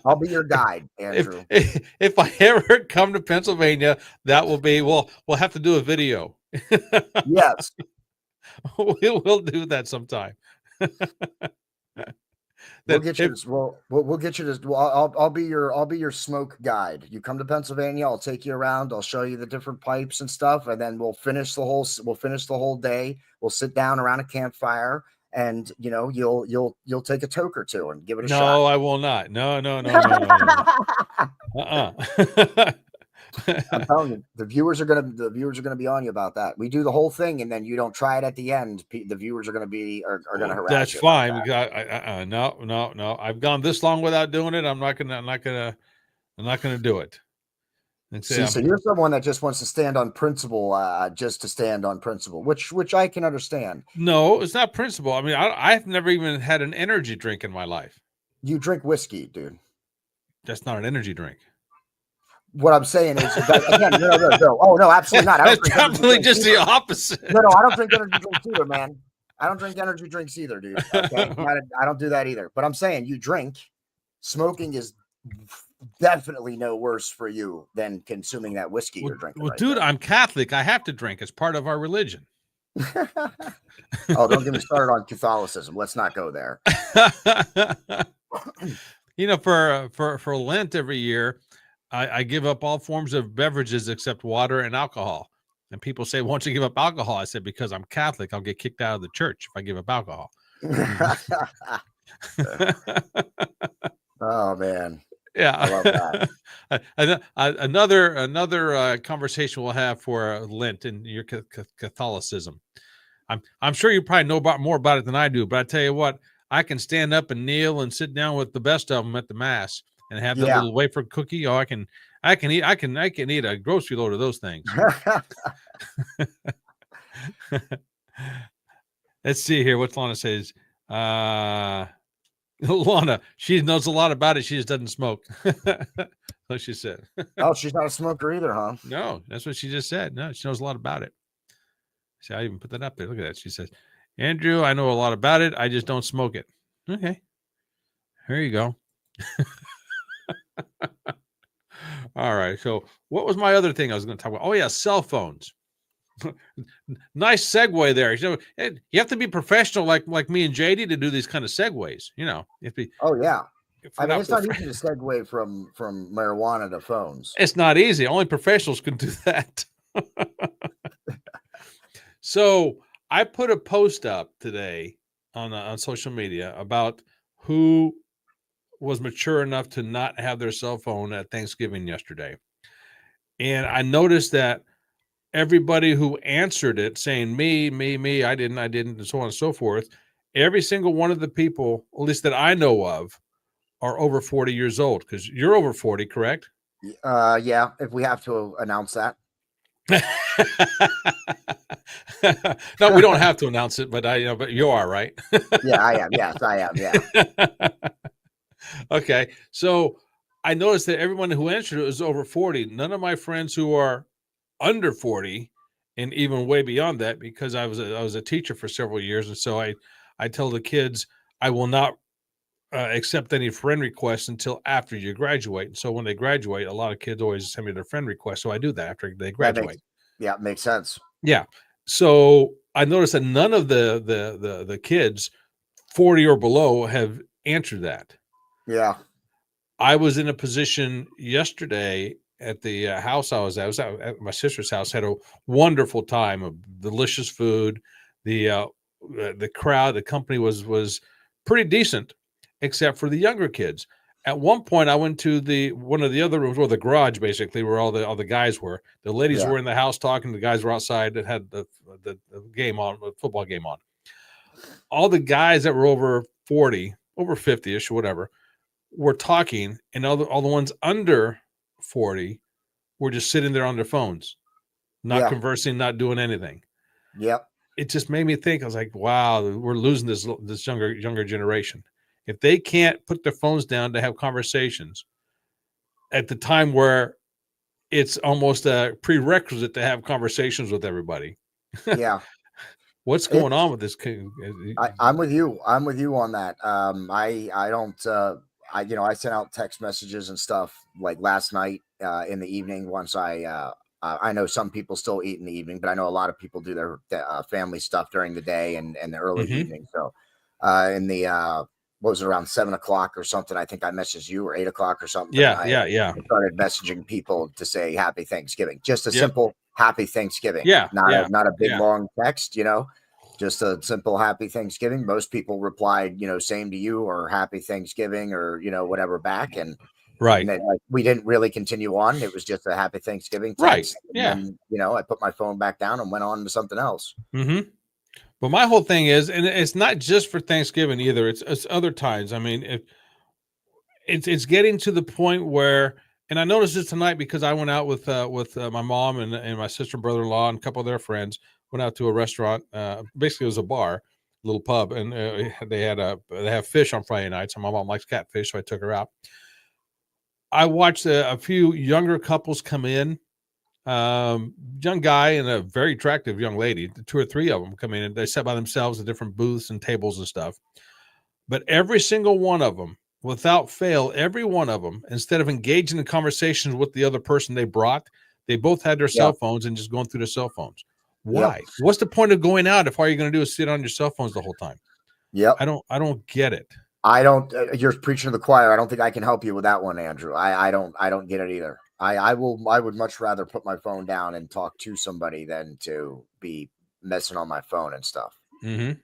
I'll be your guide, Andrew. If I ever come to Pennsylvania, that will be we'll have to do a video. Yes. We'll do that sometime. We'll get you. We'll get you to. Well, I'll be your smoke guide. You come to Pennsylvania, I'll take you around. I'll show you the different pipes and stuff, and then we'll finish the whole day. We'll sit down around a campfire, and you know you'll take a toke or two and give it a shot. No, I will not. No. I'm telling you, the viewers are gonna be on you about that. We do the whole thing, and then you don't try it at the end. The viewers are gonna harass That's you. fine. That. No. I've gone this long without doing it. I'm not gonna do it. So you're someone that just wants to stand on principle, just to stand on principle, which I can understand. No, it's not principle. I mean, I've never even had an energy drink in my life. You drink whiskey, dude. That's not an energy drink. What I'm saying is, again, no. Oh no, absolutely not. That's definitely just the opposite. No, I don't drink energy drinks either, man. I don't drink energy drinks either, dude. Okay? I don't do that either. But I'm saying, you drink. Smoking is definitely no worse for you than consuming that whiskey you're drinking. Well, dude, I'm Catholic. I have to drink. It's part of our religion. Oh, don't get me started on Catholicism. Let's not go there. You know, for Lent every year, I give up all forms of beverages except water and alcohol. And people say, "Won't you give up alcohol?" I said, "Because I'm Catholic. I'll get kicked out of the church if I give up alcohol." Oh man, yeah, I love that. Another conversation we'll have for Lent and your Catholicism. I'm sure you probably know more about it than I do, but I tell you what, I can stand up and kneel and sit down with the best of them at the mass and have that little wafer cookie. Oh, I can eat a grocery load of those things. Let's see here what Lana says. Lana, she knows a lot about it. She just doesn't smoke. So she said. Oh, she's not a smoker either, huh? No, that's what she just said. No, she knows a lot about it. See, I even put that up there. Look at that. She says, "Andrew, I know a lot about it. I just don't smoke it." Okay. Here you go. All right. So what was my other thing I was going to talk about? Oh, yeah, cell phones. Nice segue there. You know, you have to be professional like me and JD to do these kind of segues. You know, oh yeah. I mean, it's not easy to segue from marijuana to phones. It's not easy. Only professionals can do that. So I put a post up today on social media about who was mature enough to not have their cell phone at Thanksgiving yesterday. And I noticed that everybody who answered it saying me, I didn't, and so on and so forth, every single one of the people, at least that I know of, are over 40 years old, because you're over 40, correct? Yeah, if we have to announce that. No, we don't have to announce it, but but you are, right? Yeah, I am. Yes, I am. Yeah. Okay. So I noticed that everyone who answered it was over 40. None of my friends who are under 40 and even way beyond that, because I was a teacher for several years. And so I tell the kids, I will not accept any friend requests until after you graduate. And so when they graduate, a lot of kids always send me their friend requests. So I do that after they graduate. Makes sense. Yeah. So I noticed that none of the kids 40 or below have answered that. Yeah. I was in a position yesterday at the house I was at my sister's house, had a wonderful time of delicious food. The crowd, the company was pretty decent, except for the younger kids. At one point, I went to one of the other rooms, or the garage, basically, where all the guys were. The ladies Yeah. were in the house talking. The guys were outside that had the game on, the football game on. All the guys that were over 40, over 50-ish, or whatever, were talking, and all the ones under 40 were just sitting there on their phones, not conversing, not doing anything. Yep. It just made me think. I was like, wow, we're losing this younger generation. If they can't put their phones down to have conversations at the time where it's almost a prerequisite to have conversations with everybody. Yeah. What's going on with this? I'm with you. I'm with you on that. I don't, I sent out text messages and stuff like last night in the evening. Once I know some people still eat in the evening, but I know a lot of people do their family stuff during the day and the early evening. So in the, what was it, around 7 o'clock or something? I think I messaged you, or 8 o'clock or something. Yeah. I started messaging people to say happy Thanksgiving, just a Yep. simple happy Thanksgiving. Not a big long text, just a simple happy Thanksgiving. Most people replied, same to you, or happy Thanksgiving, or, whatever back. And right. then, we didn't really continue on. It was just a happy Thanksgiving text. Right. Yeah. And then, I put my phone back down and went on to something else. Mm-hmm. But my whole thing is, and it's not just for Thanksgiving either. It's other times. I mean, if it's getting to the point where, and I noticed this tonight because I went out with my mom and my sister and brother-in-law and a couple of their friends. Went out to a restaurant. Basically, it was a bar, little pub, and they have fish on Friday nights. And my mom likes catfish, so I took her out. I watched a few younger couples come in. Young guy and a very attractive young lady, 2 or 3 of them come in, and they sat by themselves at different booths and tables and stuff. But every single one of them, without fail, every one of them, instead of engaging in conversations with the other person they brought, they both had their cell phones and just going through their cell phones. Why? Yep. What's the point of going out if all you're going to do is sit on your cell phones the whole time? Yep. I don't get it. I don't. You're preaching to the choir. I don't think I can help you with that one, Andrew. I don't get it either. I would much rather put my phone down and talk to somebody than to be messing on my phone and stuff. Mm-hmm.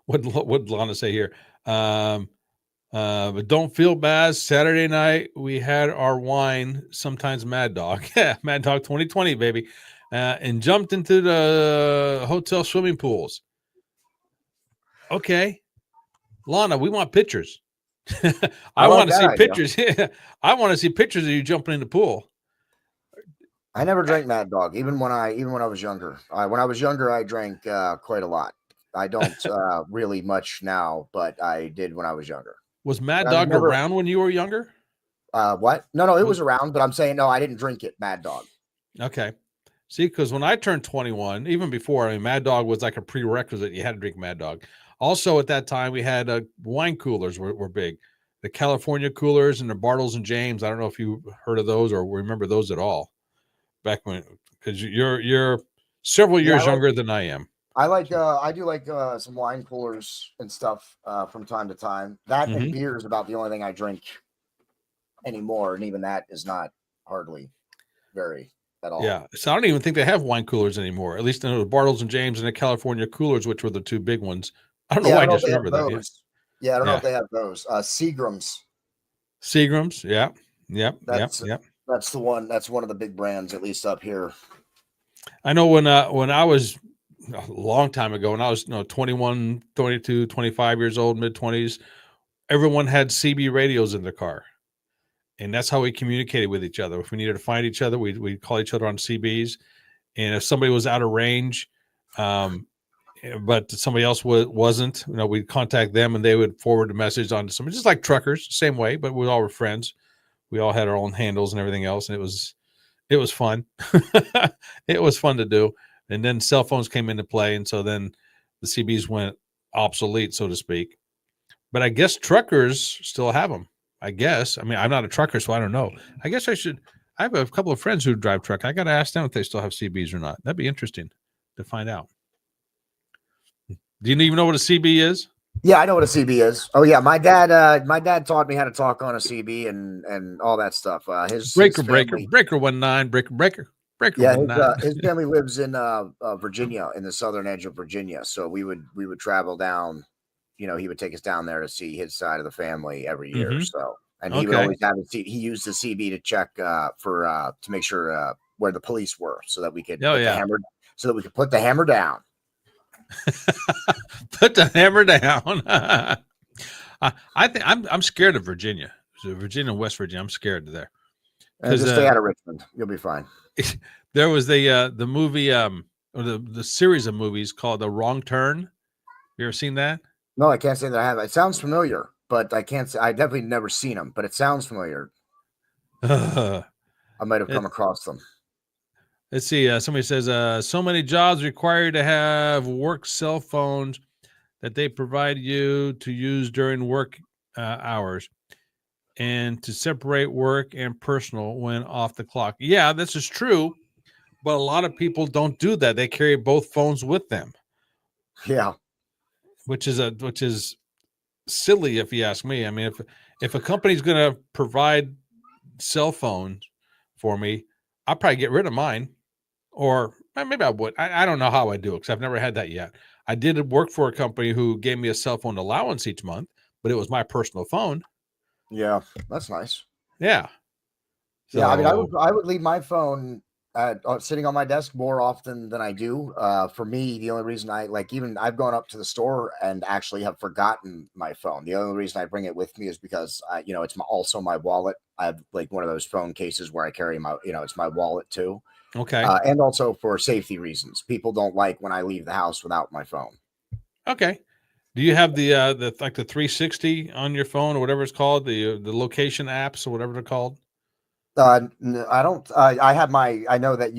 What Lana say here? But don't feel bad. Saturday night we had our wine, sometimes Mad Dog. Yeah, Mad Dog 2020, baby. And jumped into the hotel swimming pools. Okay. Lana, we want pictures. I want to see pictures. Yeah. I want to see pictures of you jumping in the pool. I never drank Mad Dog, even when I was younger. When I was younger, I drank quite a lot. I don't really much now, but I did when I was younger. Was Mad Dog around when you were younger? What? No, it was around, but I'm saying, no, I didn't drink it, Mad Dog. Okay. See, because when I turned 21, even before, I mean, Mad Dog was like a prerequisite. You had to drink Mad Dog. Also, at that time, we had wine coolers were big. The California coolers and the Bartles and James. I don't know if you heard of those or remember those at all. Back when, because you're several years younger than I am. I do like some wine coolers and stuff from time to time. That and beer is about the only thing I drink anymore, and even that is not hardly very at all. Yeah, so I don't even think they have wine coolers anymore. At least in the Bartles and James and the California coolers, which were the 2 big ones. I don't know why I just remember that. Yeah, I don't know if they have those. Seagram's. Seagram's, yeah. That's the one. That's one of the big brands, at least up here. I know when I was a long time ago, when I was 21, 22, 25 years old, mid-20s, everyone had CB radios in their car. And that's how we communicated with each other. If we needed to find each other, we'd call each other on CBs. And if somebody was out of range, but somebody else wasn't, we'd contact them and they would forward the message on to somebody, just like truckers, same way, but we all were friends. We all had our own handles and everything else. And it was fun. It was fun to do. And then cell phones came into play. And so then the CBs went obsolete, so to speak. But I guess truckers still have them. I guess. I mean, I'm not a trucker, so I don't know. I guess I have a couple of friends who drive truck. I got to ask them if they still have CBs or not. That'd be interesting to find out. Do you even know what a CB is? Yeah, I know what a CB is. Oh yeah, my dad taught me how to talk on a CB and all that stuff. His breaker 19, breaker. Yeah, his family lives in Virginia, in the southern edge of Virginia. So we would travel down he would take us down there to see his side of the family every year. Mm-hmm. So, and he would Okay. always have he used the CB to check to make sure where the police were, so that we could Oh put yeah. put the hammer down. Put the hammer down. I think I'm scared of Virginia. So Virginia and West Virginia, I'm scared of there And because just stay out of Richmond. You'll be fine. there was the movie or the series of movies called The Wrong Turn. You ever seen that? No, I can't say that I have. It sounds familiar, but I can't say I definitely never seen them. But it sounds familiar. I might have come across them. Let's see. Somebody says, so many jobs require you to have work cell phones that they provide you to use during work hours and to separate work and personal when off the clock. Yeah, this is true. But a lot of people don't do that. They carry both phones with them. Yeah. Which is silly if you ask me. I mean, if a company's going to provide cell phones for me, I'll probably get rid of mine. Or maybe I would. I don't know how I do it because I've never had that yet. I did work for a company who gave me a cell phone allowance each month, but it was my personal phone. Yeah, that's nice. Yeah. So, yeah, I mean, I would leave my phone sitting on my desk more often than I do. For me, the only reason I've gone up to the store and actually have forgotten my phone. The only reason I bring it with me is because it's also my wallet. I have like one of those phone cases where I carry my, it's my wallet too. Okay. And also for safety reasons. People don't like when I leave the house without my phone. Okay. Do you have the 360 on your phone or whatever it's called, the location apps or whatever they're called? I don't. I have I know that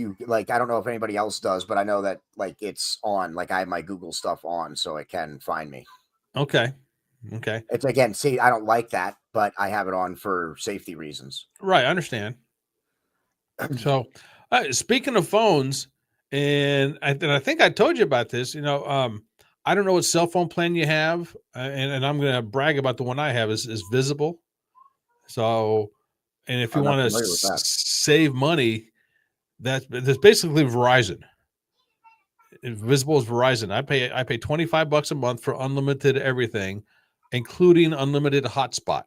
I don't know if anybody else does, but I know that it's on. Like I have my Google stuff on, so it can find me. Okay. Okay. It's again, see, I don't like that, but I have it on for safety reasons. Right. I understand. So, speaking of phones, and I think I told you about this. I don't know what cell phone plan you have, and I'm going to brag about the one I have is Visible. So, and if you want to save money, that's basically Verizon. Visible is Verizon. I pay $25 a month for unlimited everything, including unlimited hotspot.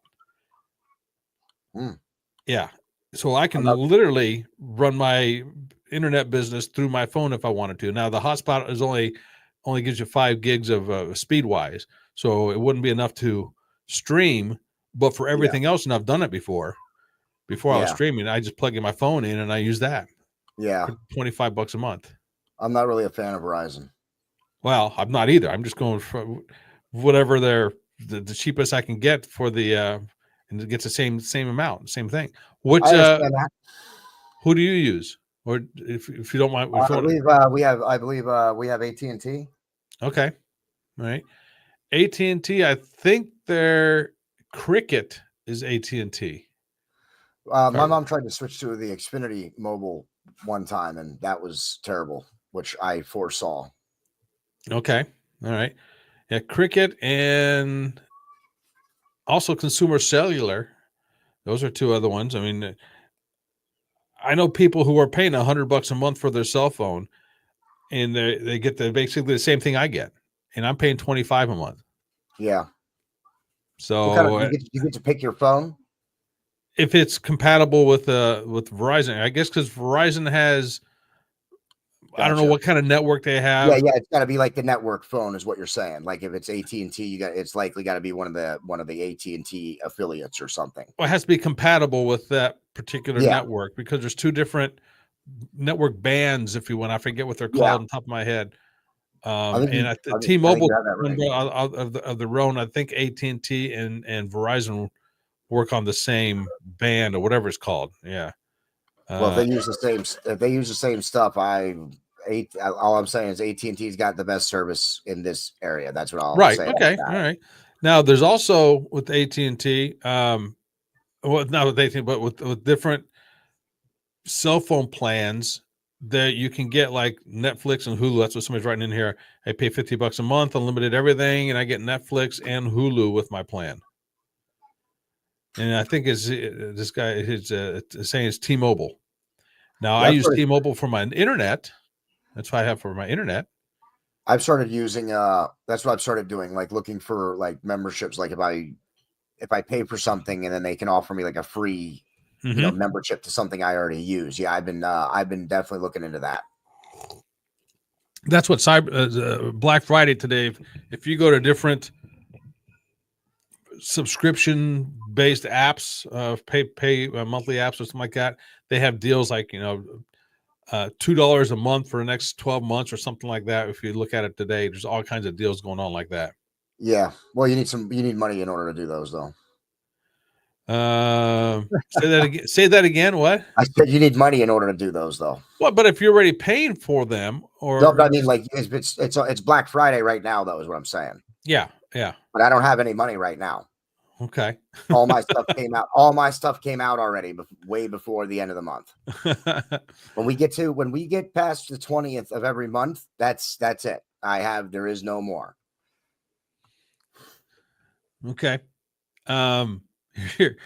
Yeah. So I can literally run my internet business through my phone if I wanted to. Now the hotspot is only gives you 5 gigs of speed wise, so it wouldn't be enough to stream. But for everything else, and I've done it before I was streaming, I just plug in my phone in and I use that. Yeah, for $25 a month. I'm not really a fan of Verizon. Well, I'm not either. I'm just going for whatever the cheapest I can get for the and it gets the same amount, same thing. Which who do you use? Or if you don't mind, I believe we have AT&T. Okay, all right. AT&T. I think their Cricket is AT&T. My mom tried to switch to the Xfinity Mobile one time, and that was terrible, which I foresaw. Okay, all right. Yeah, Cricket and also Consumer Cellular. Those are two other ones. I mean, I know people who are paying $100 a month for their cell phone, and they get basically the same thing I get, and I'm paying $25 a month. Yeah. So you get to pick your phone if it's compatible with Verizon, I guess, because Verizon has. Gotcha. I don't know what kind of network they have. Yeah, it's got to be like the network phone, is what you're saying. Like if it's AT&T, it's likely got to be one of the AT&T affiliates or something. Well, it has to be compatible with that particular network because there's two different network bands, if you want. I forget what they're called on top of my head. T-Mobile of the Roan, I think AT&T and Verizon work on the same band or whatever it's called. Yeah. Well, if they use the same stuff, all I'm saying is AT&T's got the best service in this area. That's what I'll say. Okay. All right. Now there's also with AT&T, well, not with AT&T, but with different cell phone plans that you can get, like Netflix and Hulu. That's what somebody's writing in here. I pay $50 a month, unlimited everything, and I get Netflix and Hulu with my plan. And I think this guy is saying it's T-Mobile. Now I use T-Mobile for my internet. That's what I have for my internet. I've started using that's what I've started doing, like looking for like memberships, like if I pay for something and then they can offer me like a free, Mm-hmm. membership to something I already use. Yeah, I've been definitely looking into that. That's what Black Friday today. If you go to different subscription based apps, pay monthly apps or something like that, they have deals like $2 a month for the next 12 months or something like that. If you look at it today, there's all kinds of deals going on like that. Yeah. Well, you need money in order to do those though. Say that again. Say that again. What? I said you need money in order to do those though. Well, but if you're already paying for them, No, or but I mean just like it's Black Friday right now though, is what I'm saying. yeah, yeah, But I don't have any money right now. okay. All my stuff came out. All my stuff came out already, way before the end of the month. When we get past the 20th of every month, that's it. There is no more. Okay. Um,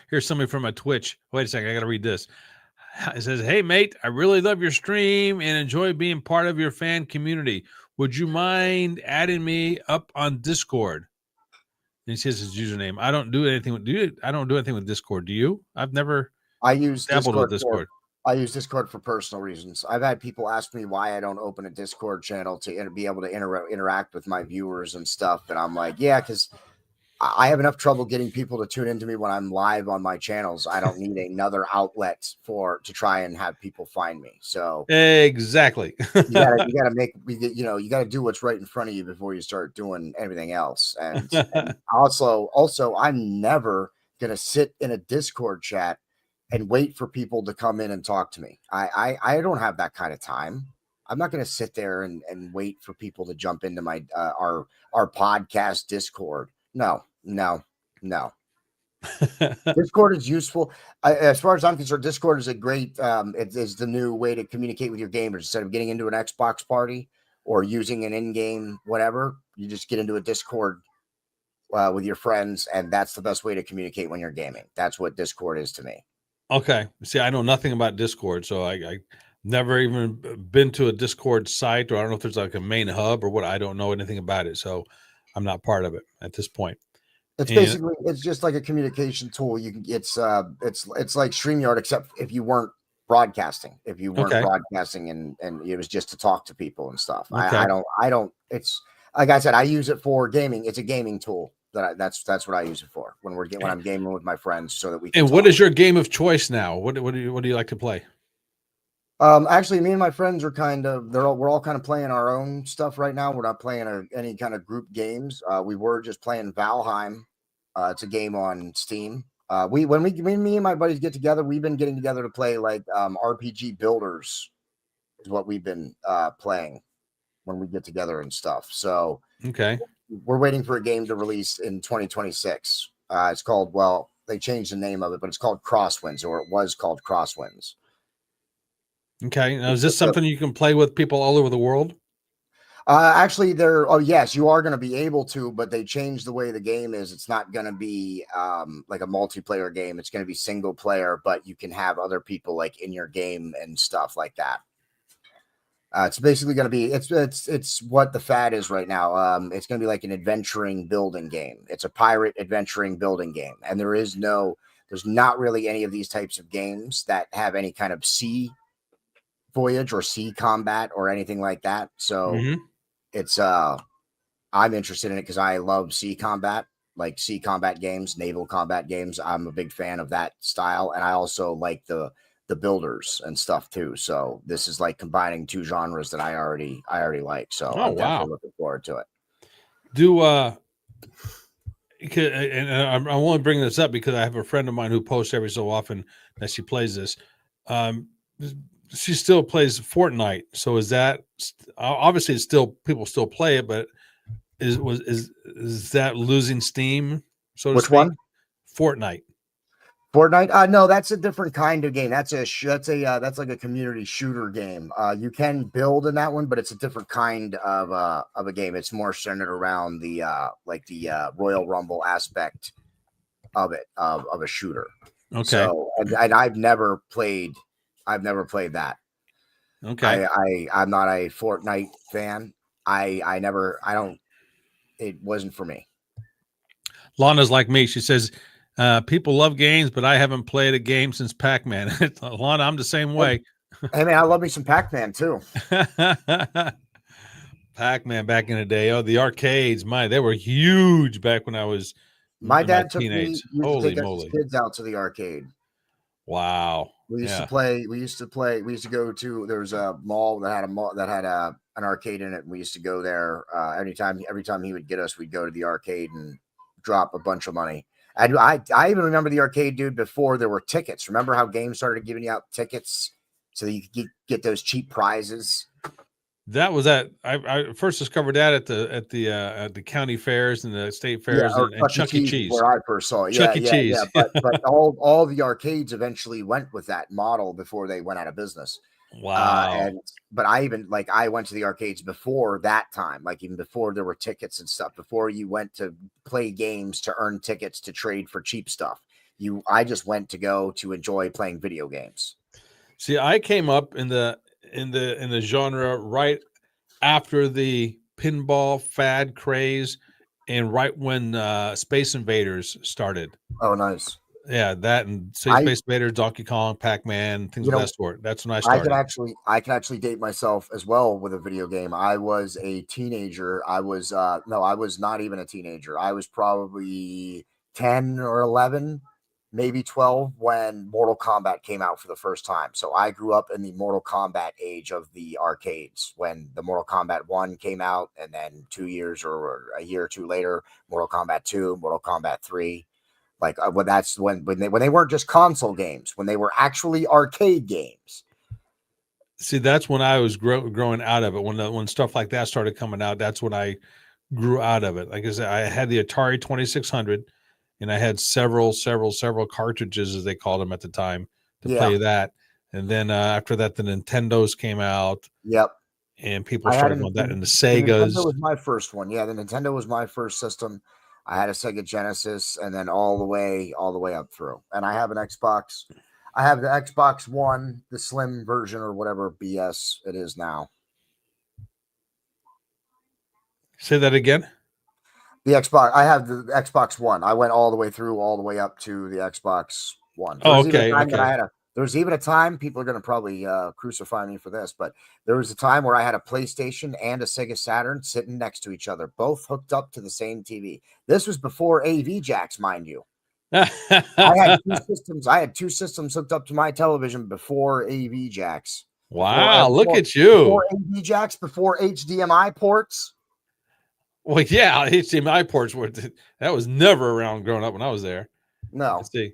here's somebody from my Twitch. Wait a second, I gotta read this. It says, "Hey mate, I really love your stream and enjoy being part of your fan community. Would you mind adding me up on Discord?" And he says his username. I don't do anything with I don't do anything with Discord. Do you? I've never I use dabbled with Discord Discord. I use Discord for personal reasons. I've had people ask me why I don't open a Discord channel to be able to interact with my viewers and stuff, and I'm like, yeah, because I have enough trouble getting people to tune into me when I'm live on my channels. I don't need another outlet to try and have people find me. So Exactly. you gotta you gotta do what's right in front of you before you start doing everything else. And also I'm never gonna sit in a Discord chat and wait for people to come in and talk to me. I don't have that kind of time. I'm not gonna sit there and wait for people to jump into my our podcast Discord. No. Discord is useful. As far as I'm concerned, Discord is a great. It is the new way to communicate with your gamers. Instead of getting into an Xbox party or using an in-game whatever, you just get into a Discord with your friends, and that's the best way to communicate when you're gaming. That's what Discord is to me. Okay. See, I know nothing about Discord, so I never even been to a Discord site, or I don't know if there's like a main hub or what. I don't know anything about it, so I'm not part of it at this point. And It's just like a communication tool. It's like StreamYard, except if you weren't broadcasting, okay, and it was just to talk to people and stuff. okay. I don't, it's like I said, I use it for gaming. It's a gaming tool that's what I use it for when I'm gaming with my friends so that we can And what talk. is your game of choice now? What do you like to play? Actually, me and my friends are we're all kind of playing our own stuff right now. We're not playing any kind of group games. We were just playing Valheim. It's a game on Steam. When me and my buddies get together, we've been getting together to play like RPG builders is what we've been playing when we get together and stuff. So Okay. we're waiting for a game to release in 2026. It's called, they changed the name of it, but it's called Crosswinds, or it was called Crosswinds. Okay. Now, is this something you can play with people all over the world? Actually, yes, you are going to be able to, but they changed the way the game is. It's not going to be like a multiplayer game. It's going to be single player, but you can have other people like in your game and stuff like that. It's basically going to be it's what the fad is right now. It's going to be like an adventuring building game. It's a pirate adventuring building game, and there's not really any of these types of games that have any kind of sea voyage or sea combat or anything like that. So it's I'm interested in it because I love sea combat, like sea combat games, naval combat games. I'm a big fan of that style, and I also like the builders and stuff too. So this is like combining two genres that I already like. So Oh, I'm wow. definitely looking forward to it. And I'm only bringing this up because I have a friend of mine who posts every so often that she plays this. She still plays Fortnite. So is that obviously it's still people still play it, but is that losing steam? So to Which speak? one? Fortnite. Fortnite? No, that's a different kind of game. That's like a community shooter game. You can build in that one, but it's a different kind of a game. It's more centered around the Royal Rumble aspect of it, of a shooter. Okay. So and I've never played that. Okay. I'm not a Fortnite fan. I never, I don't, it wasn't for me. Lana's like me. She says, people love games, but I haven't played a game since Pac-Man. Lana, I'm the same way. Hey man, I love me some Pac-Man too. Pac-Man back in the day. Oh, the arcades, they were huge back when I was My in my dad teenage. used to Holy take us as moly. kids out to the arcade. Wow. We used to Yeah. play. We used to go to. There was a mall that had an arcade in it. And we used to go there every time he would get us. We'd go to the arcade and drop a bunch of money. I even remember the arcade, dude, before there were tickets. Remember how games started giving you out tickets so that you could get those cheap prizes? That was I first discovered that at the county fairs and the state Yeah, fairs or and Chuck E. Chuck E. Cheese is Cheese. where I first saw it. Chuck Yeah, E. yeah, yeah. Cheese. But all the arcades eventually went with that model before they went out of business. Wow. But I went to the arcades before that time, like even before there were tickets and stuff, before you went to play games to earn tickets to trade for cheap stuff. I just went to go to enjoy playing video games. See, I came up in the genre right after the pinball fad craze and right when Space Invaders started. Oh, nice. Yeah, that and I Space Invaders, Donkey Kong, Pac-Man, things you of know that sort. That's when I I can started. actually date myself as well with a video game. I was a teenager. I was no, I was not even a teenager. I was probably 10 or 11, maybe 12 when Mortal Kombat came out for the first time. So I grew up in the Mortal Kombat age of the arcades when the Mortal Kombat 1 came out, and then 2 years or a year or two later, Mortal Kombat 2, Mortal Kombat 3. Like when that's when they weren't just console games, when they were actually arcade games. See, that's when I was growing out of it. When stuff like that started coming out, that's when I grew out of it. Like I said, I had the Atari 2600, and I had several cartridges, as they called them at the time, to Yeah. play that. And then after that, the Nintendos came out, Yep. and people I had started going that, and the the Nintendo Segas. was my first one. Yeah, the Nintendo was my first system. I had a Sega Genesis, and then all the way up through. And I have an Xbox. I have the Xbox One, the slim version or whatever BS it is now. Say that again. The Xbox. I have the Xbox One. I went all the way through, all the way up to the Xbox One. There Oh, was even a okay, time that I okay. had a. There was even a time, people are going to probably crucify me for this, but there was a time where I had a PlayStation and a Sega Saturn sitting next to each other, both hooked up to the same TV. This was before AV jacks, mind you. I had two systems. I had two systems hooked up to my television before AV jacks. Wow, look at you. Before AV jacks, before HDMI ports. Well, yeah, HDMI ports were that was never around growing up when I was there. No. Let's see.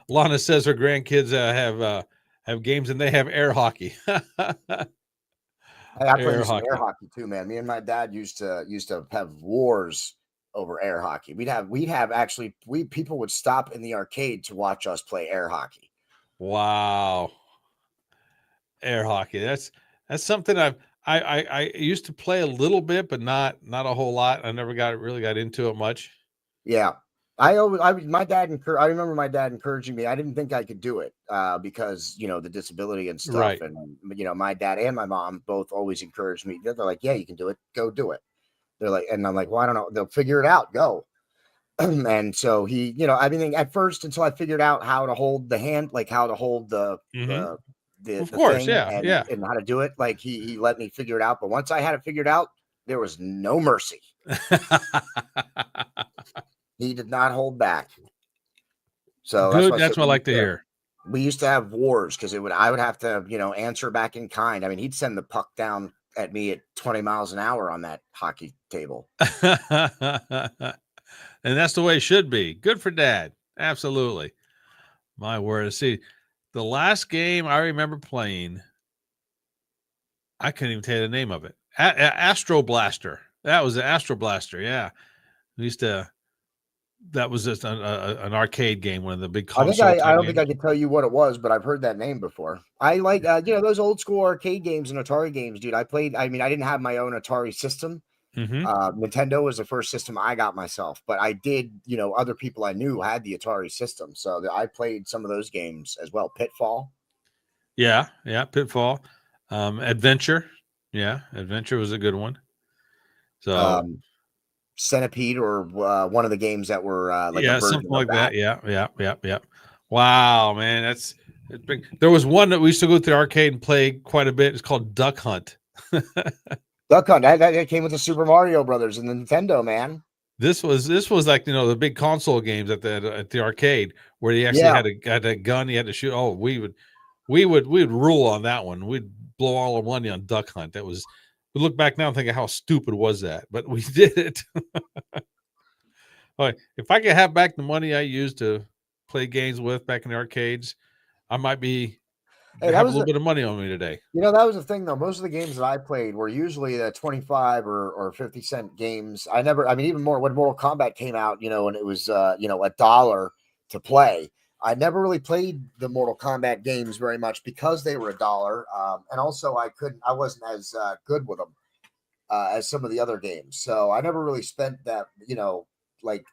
Lana says her grandkids have games and they have air hockey. Hey, I played Air me some air hockey. hockey too, man. Me and my dad used to have wars over air hockey. We people would stop in the arcade to watch us play air hockey. Wow. Air hockey. That's something I used to play a little bit, but not a whole lot. I never really got into it much. Yeah. I remember my dad encouraging me. I didn't think I could do it because the disability and stuff. Right. And my dad and my mom both always encouraged me. They're like, "Yeah, you can do it. Go do it." They're like, and I'm like, "Well, I don't know. They'll figure it out. Go." And so he, I mean, at first, until I figured out how to hold the hand, like how to hold Mm-hmm. Of the course, thing yeah, yeah. and how to do it, like he let me figure it out. But once I had it figured out, there was no mercy. He did not hold back. So that's Good. what I said. That's what I like to hear. We used to have wars because I would have to, answer back in kind. I mean, he'd send the puck down at me at 20 miles an hour on that hockey table. And that's the way it should be. Good for dad. Absolutely. My word. See, the last game I remember playing, I couldn't even tell you the name of it. Astro Blaster. That was the Astro Blaster. Yeah. We used to, that was just an arcade game, one of the big console I type don't think games. I could tell you what it was, but I've heard that name before. I like, those old school arcade games and Atari games, dude. I didn't have my own Atari system. Mm-hmm. Nintendo was the first system I got myself, but I did, other people I knew had the Atari system. So I played some of those games as well. Pitfall. Yeah. Yeah. Pitfall. Adventure. Yeah. Adventure was a good one. So Centipede or one of the games that were like a yeah, version something of like that. that. Yeah. Wow, man, it's big. There was one that we used to go to the arcade and play quite a bit. It's called Duck Hunt. Duck Hunt. That came with the Super Mario Brothers and the Nintendo, man. This was like, the big console games at the arcade where you actually Yeah. had a gun you had to shoot. Oh, we would rule on that one. We'd blow all our money on Duck Hunt. That was, we look back now and think, how stupid was that? But we did it. If I could have back the money I used to play games with back in the arcades, I might Hey, that have a was little bit of money on me today. that was the thing though. Most of the games that I played were usually the 25 or 50 cent games. Even more when Mortal Kombat came out, and it was $1 to play. I never really played the Mortal Kombat games very much because they were $1. And also I wasn't as good with them as some of the other games. So I never really spent that, like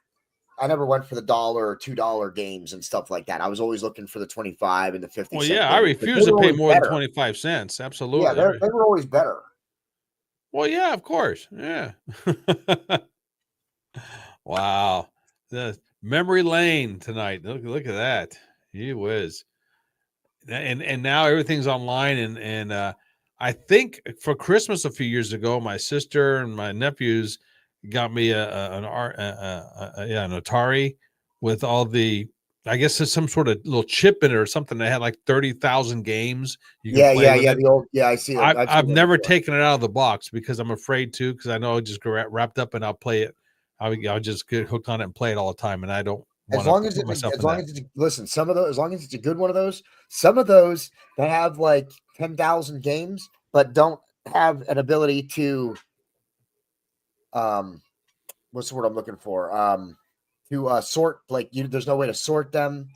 I never went for the $1 or $2 games and stuff like that. I was always looking for the 25 and the 50 Well, cent yeah, I games. But refuse they to were pay always more than better. 25 cents. Yeah, Absolutely. they were always better. Well, yeah, of course. Yeah. Wow. The memory lane tonight. Look at that. Gee whiz. And now everything's online and I think for Christmas a few years ago, my sister and my nephews got me an Atari with all the, I guess there's some sort of little chip in it or something that had like 30,000 games you could play with it. The old, I see them. I've never taken it out of the box because I'm afraid to, because I know I'll just get wrapped up and I'll play it. I'll just get hooked on it and play it all the time, and I don't want to put myself in that. Listen, some of those, as long as it's a good one of those, some of those that have like 10,000 games, but don't have an ability to, what's the word I'm looking for? To sort, there's no way to sort them.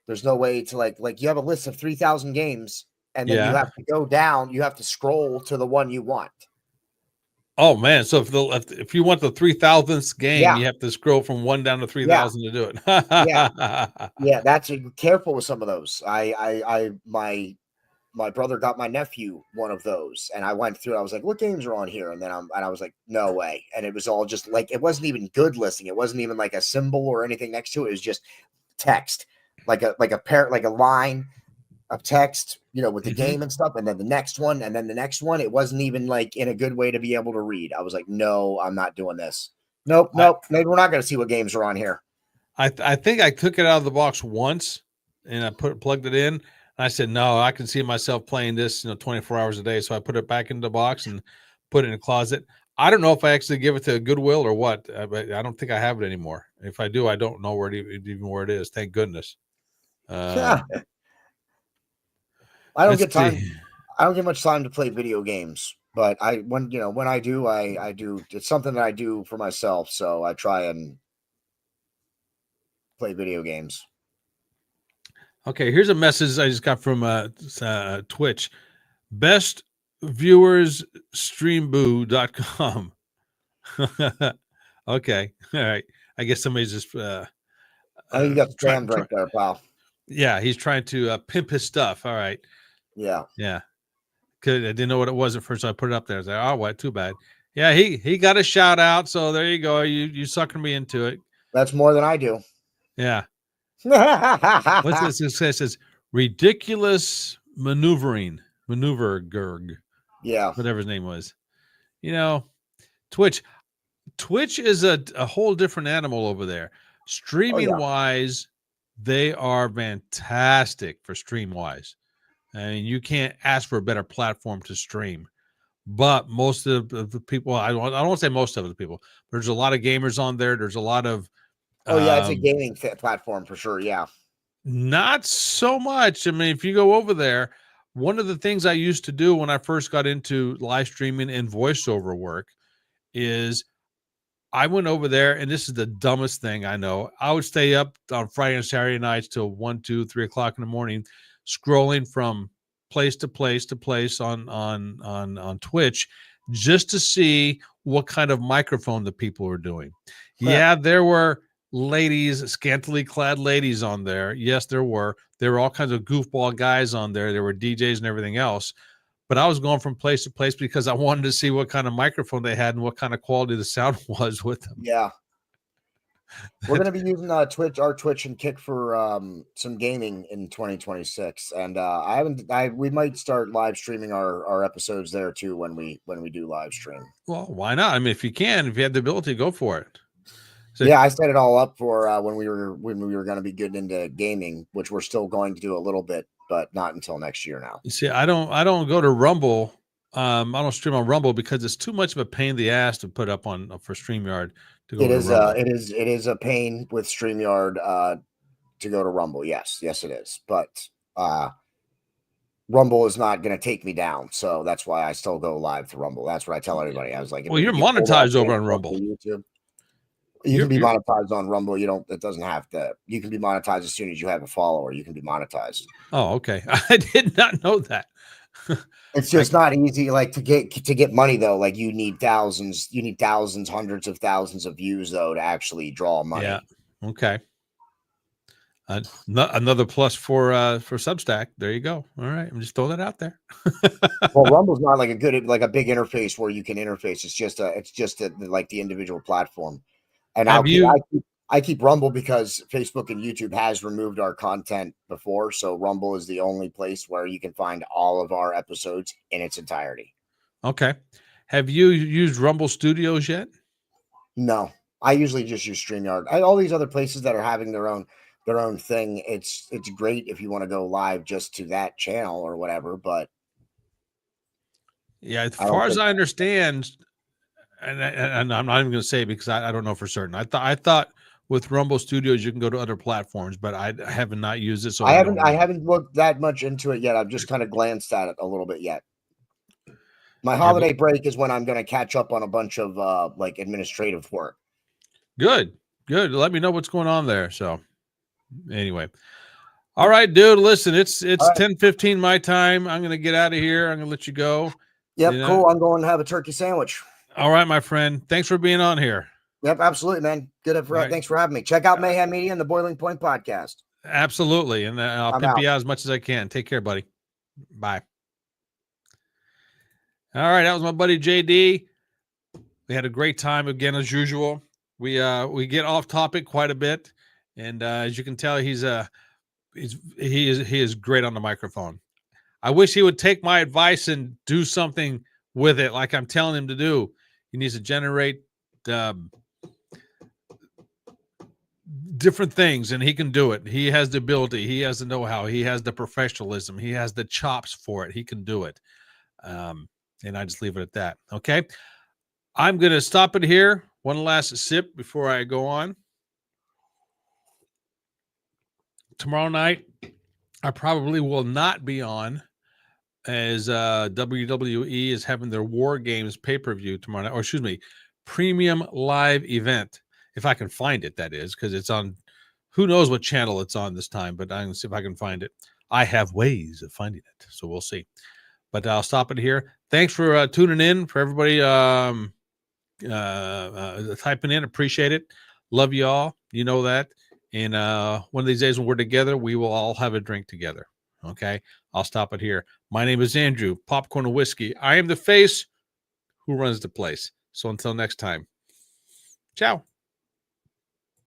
There's no way to like you have a list of 3,000 games, and then you Yeah. have to go down. You have to scroll to the one you want. Oh man! So if you want the 3,000th game, Yeah. you have to scroll from 1 down to 3,000 to do it. Yeah, that's careful with some of those. My brother got my nephew one of those, and I went through. I was like, "What games are on here?" And then I was like, "No way!" And it was all just like, it wasn't even good listing. It wasn't even like a symbol or anything next to it. It was just text, like a line of text, with the Mhm. game and stuff, and then the next one, and then the next one. It wasn't even like in a good way to be able to read. I was like, "No, I'm not doing this. Nope. Maybe we're not going to see what games are on here." I think I took it out of the box once, and I plugged it in. And I said, "No, I can see myself playing this, 24 hours a day." So I put it back in the box and put it in the closet. I don't know if I actually give it to Goodwill or what, but I don't think I have it anymore. If I do, I don't know even where it is. Thank goodness. Yeah. I don't Let's get time. see. I don't get much time to play video games, but when I do, I do. It's something that I do for myself, so I try and play video games. Okay, here's a message I just got from Twitch. Best viewers streamboo.com. Okay. All right. I guess somebody's just I think you got spammed right there, pal. Yeah, he's trying to pimp his stuff. All right. Yeah. Yeah. Cause I didn't know what it was at first, so I put it up there. I was like, oh, what? Too bad. Yeah, he got a shout out. So there you go. You suckered me into it. That's more than I do. Yeah. What's this? It says ridiculous maneuver Gerg. Yeah. Whatever his name was. Twitch is a whole different animal over there. Streaming wise, they are fantastic for stream wise. I mean, you can't ask for a better platform to stream. But most of the people, I don't want to say most of the people, there's a lot of gamers on there. There's a lot of it's a gaming platform for sure. Yeah. Not so much. I mean, if you go over there, one of the things I used to do when I first got into live streaming and voiceover work is I went over there, and this is the dumbest thing I know. I would stay up on Friday and Saturday nights till 1, 2, 3 o'clock in the morning, scrolling from place to place to place on Twitch just to see what kind of microphone the people were doing. Yeah, there were ladies, scantily clad ladies on there. Yes, there were. There were all kinds of goofball guys on there. There were DJs and everything else. but I was going from place to place because I wanted to see what kind of microphone they had and what kind of quality the sound was with them. Yeah. We're going to be using our Twitch and Kick for some gaming in 2026, and we might start live streaming our episodes there too when we do live stream. Well, why not? I mean, if you have the ability, go for it. So, yeah, I set it all up for when we were going to be getting into gaming, which we're still going to do a little bit, but not until next year now. You see, I don't go to Rumble. I don't stream on Rumble because it's too much of a pain in the ass to put up on for StreamYard to go to Rumble. It is a pain with StreamYard to go to Rumble. Yes, it is. But Rumble is not going to take me down, so that's why I still go live to Rumble. That's what I tell everybody. I was like, well, you're monetized over on Rumble. YouTube. You can be monetized on Rumble. It doesn't have to. You can be monetized as soon as you have a follower. You can be monetized. Oh, okay. I did not know that. It's just not easy. Like to get money though. Like you need thousands, hundreds of thousands of views though to actually draw money. Yeah. Okay. Another plus for Substack. There you go. All right. I'm just throwing that out there. Well, Rumble's not like a big interface where you can interface. It's just like the individual platform. And I keep Rumble because Facebook and YouTube has removed our content before. So Rumble is the only place where you can find all of our episodes in its entirety. Okay. Have you used Rumble Studios yet? No, I usually just use StreamYard. All these other places that are having their own thing. It's great if you want to go live just to that channel or whatever. But yeah, as far as I understand, and I'm not even going to say because I don't know for certain. I thought with Rumble Studios you can go to other platforms, but I haven't not used it. So I haven't looked that much into it yet. I've just kind of glanced at it a little bit yet. My holiday break is when I'm going to catch up on a bunch of like administrative work. Good. Let me know what's going on there. So anyway, all right, dude. Listen, it's 10:15 my time. I'm going to get out of here. I'm going to let you go. Yep, cool. I'm going to have a turkey sandwich. All right, my friend. Thanks for being on here. Yep, absolutely, man. Thanks for having me. Check out Mayhem Media and the Boiling Point podcast. Absolutely. And I'll pimp you out as much as I can. Take care, buddy. Bye. All right. That was my buddy JD. We had a great time again, as usual. We get off topic quite a bit. And as you can tell, he is great on the microphone. I wish he would take my advice and do something with it like I'm telling him to do. He needs to generate different things, and he can do it. He has the ability. He has the know-how. He has the professionalism. He has the chops for it. He can do it. And I just leave it at that. Okay. I'm going to stop it here. One last sip before I go on. Tomorrow night, I probably will not be on as WWE is having their War Games pay-per-view tomorrow night, or excuse me, premium live event. If I can find it, that is, because it's on, who knows what channel it's on this time, but I'm going to see if I can find it. I have ways of finding it, so we'll see. But I'll stop it here. Thanks for tuning in, for everybody typing in. Appreciate it. Love you all. You know that. And one of these days when we're together, we will all have a drink together. Okay? I'll stop it here. My name is Andrew, Popcorn and Whiskey. I am the face who runs the place. So until next time, ciao.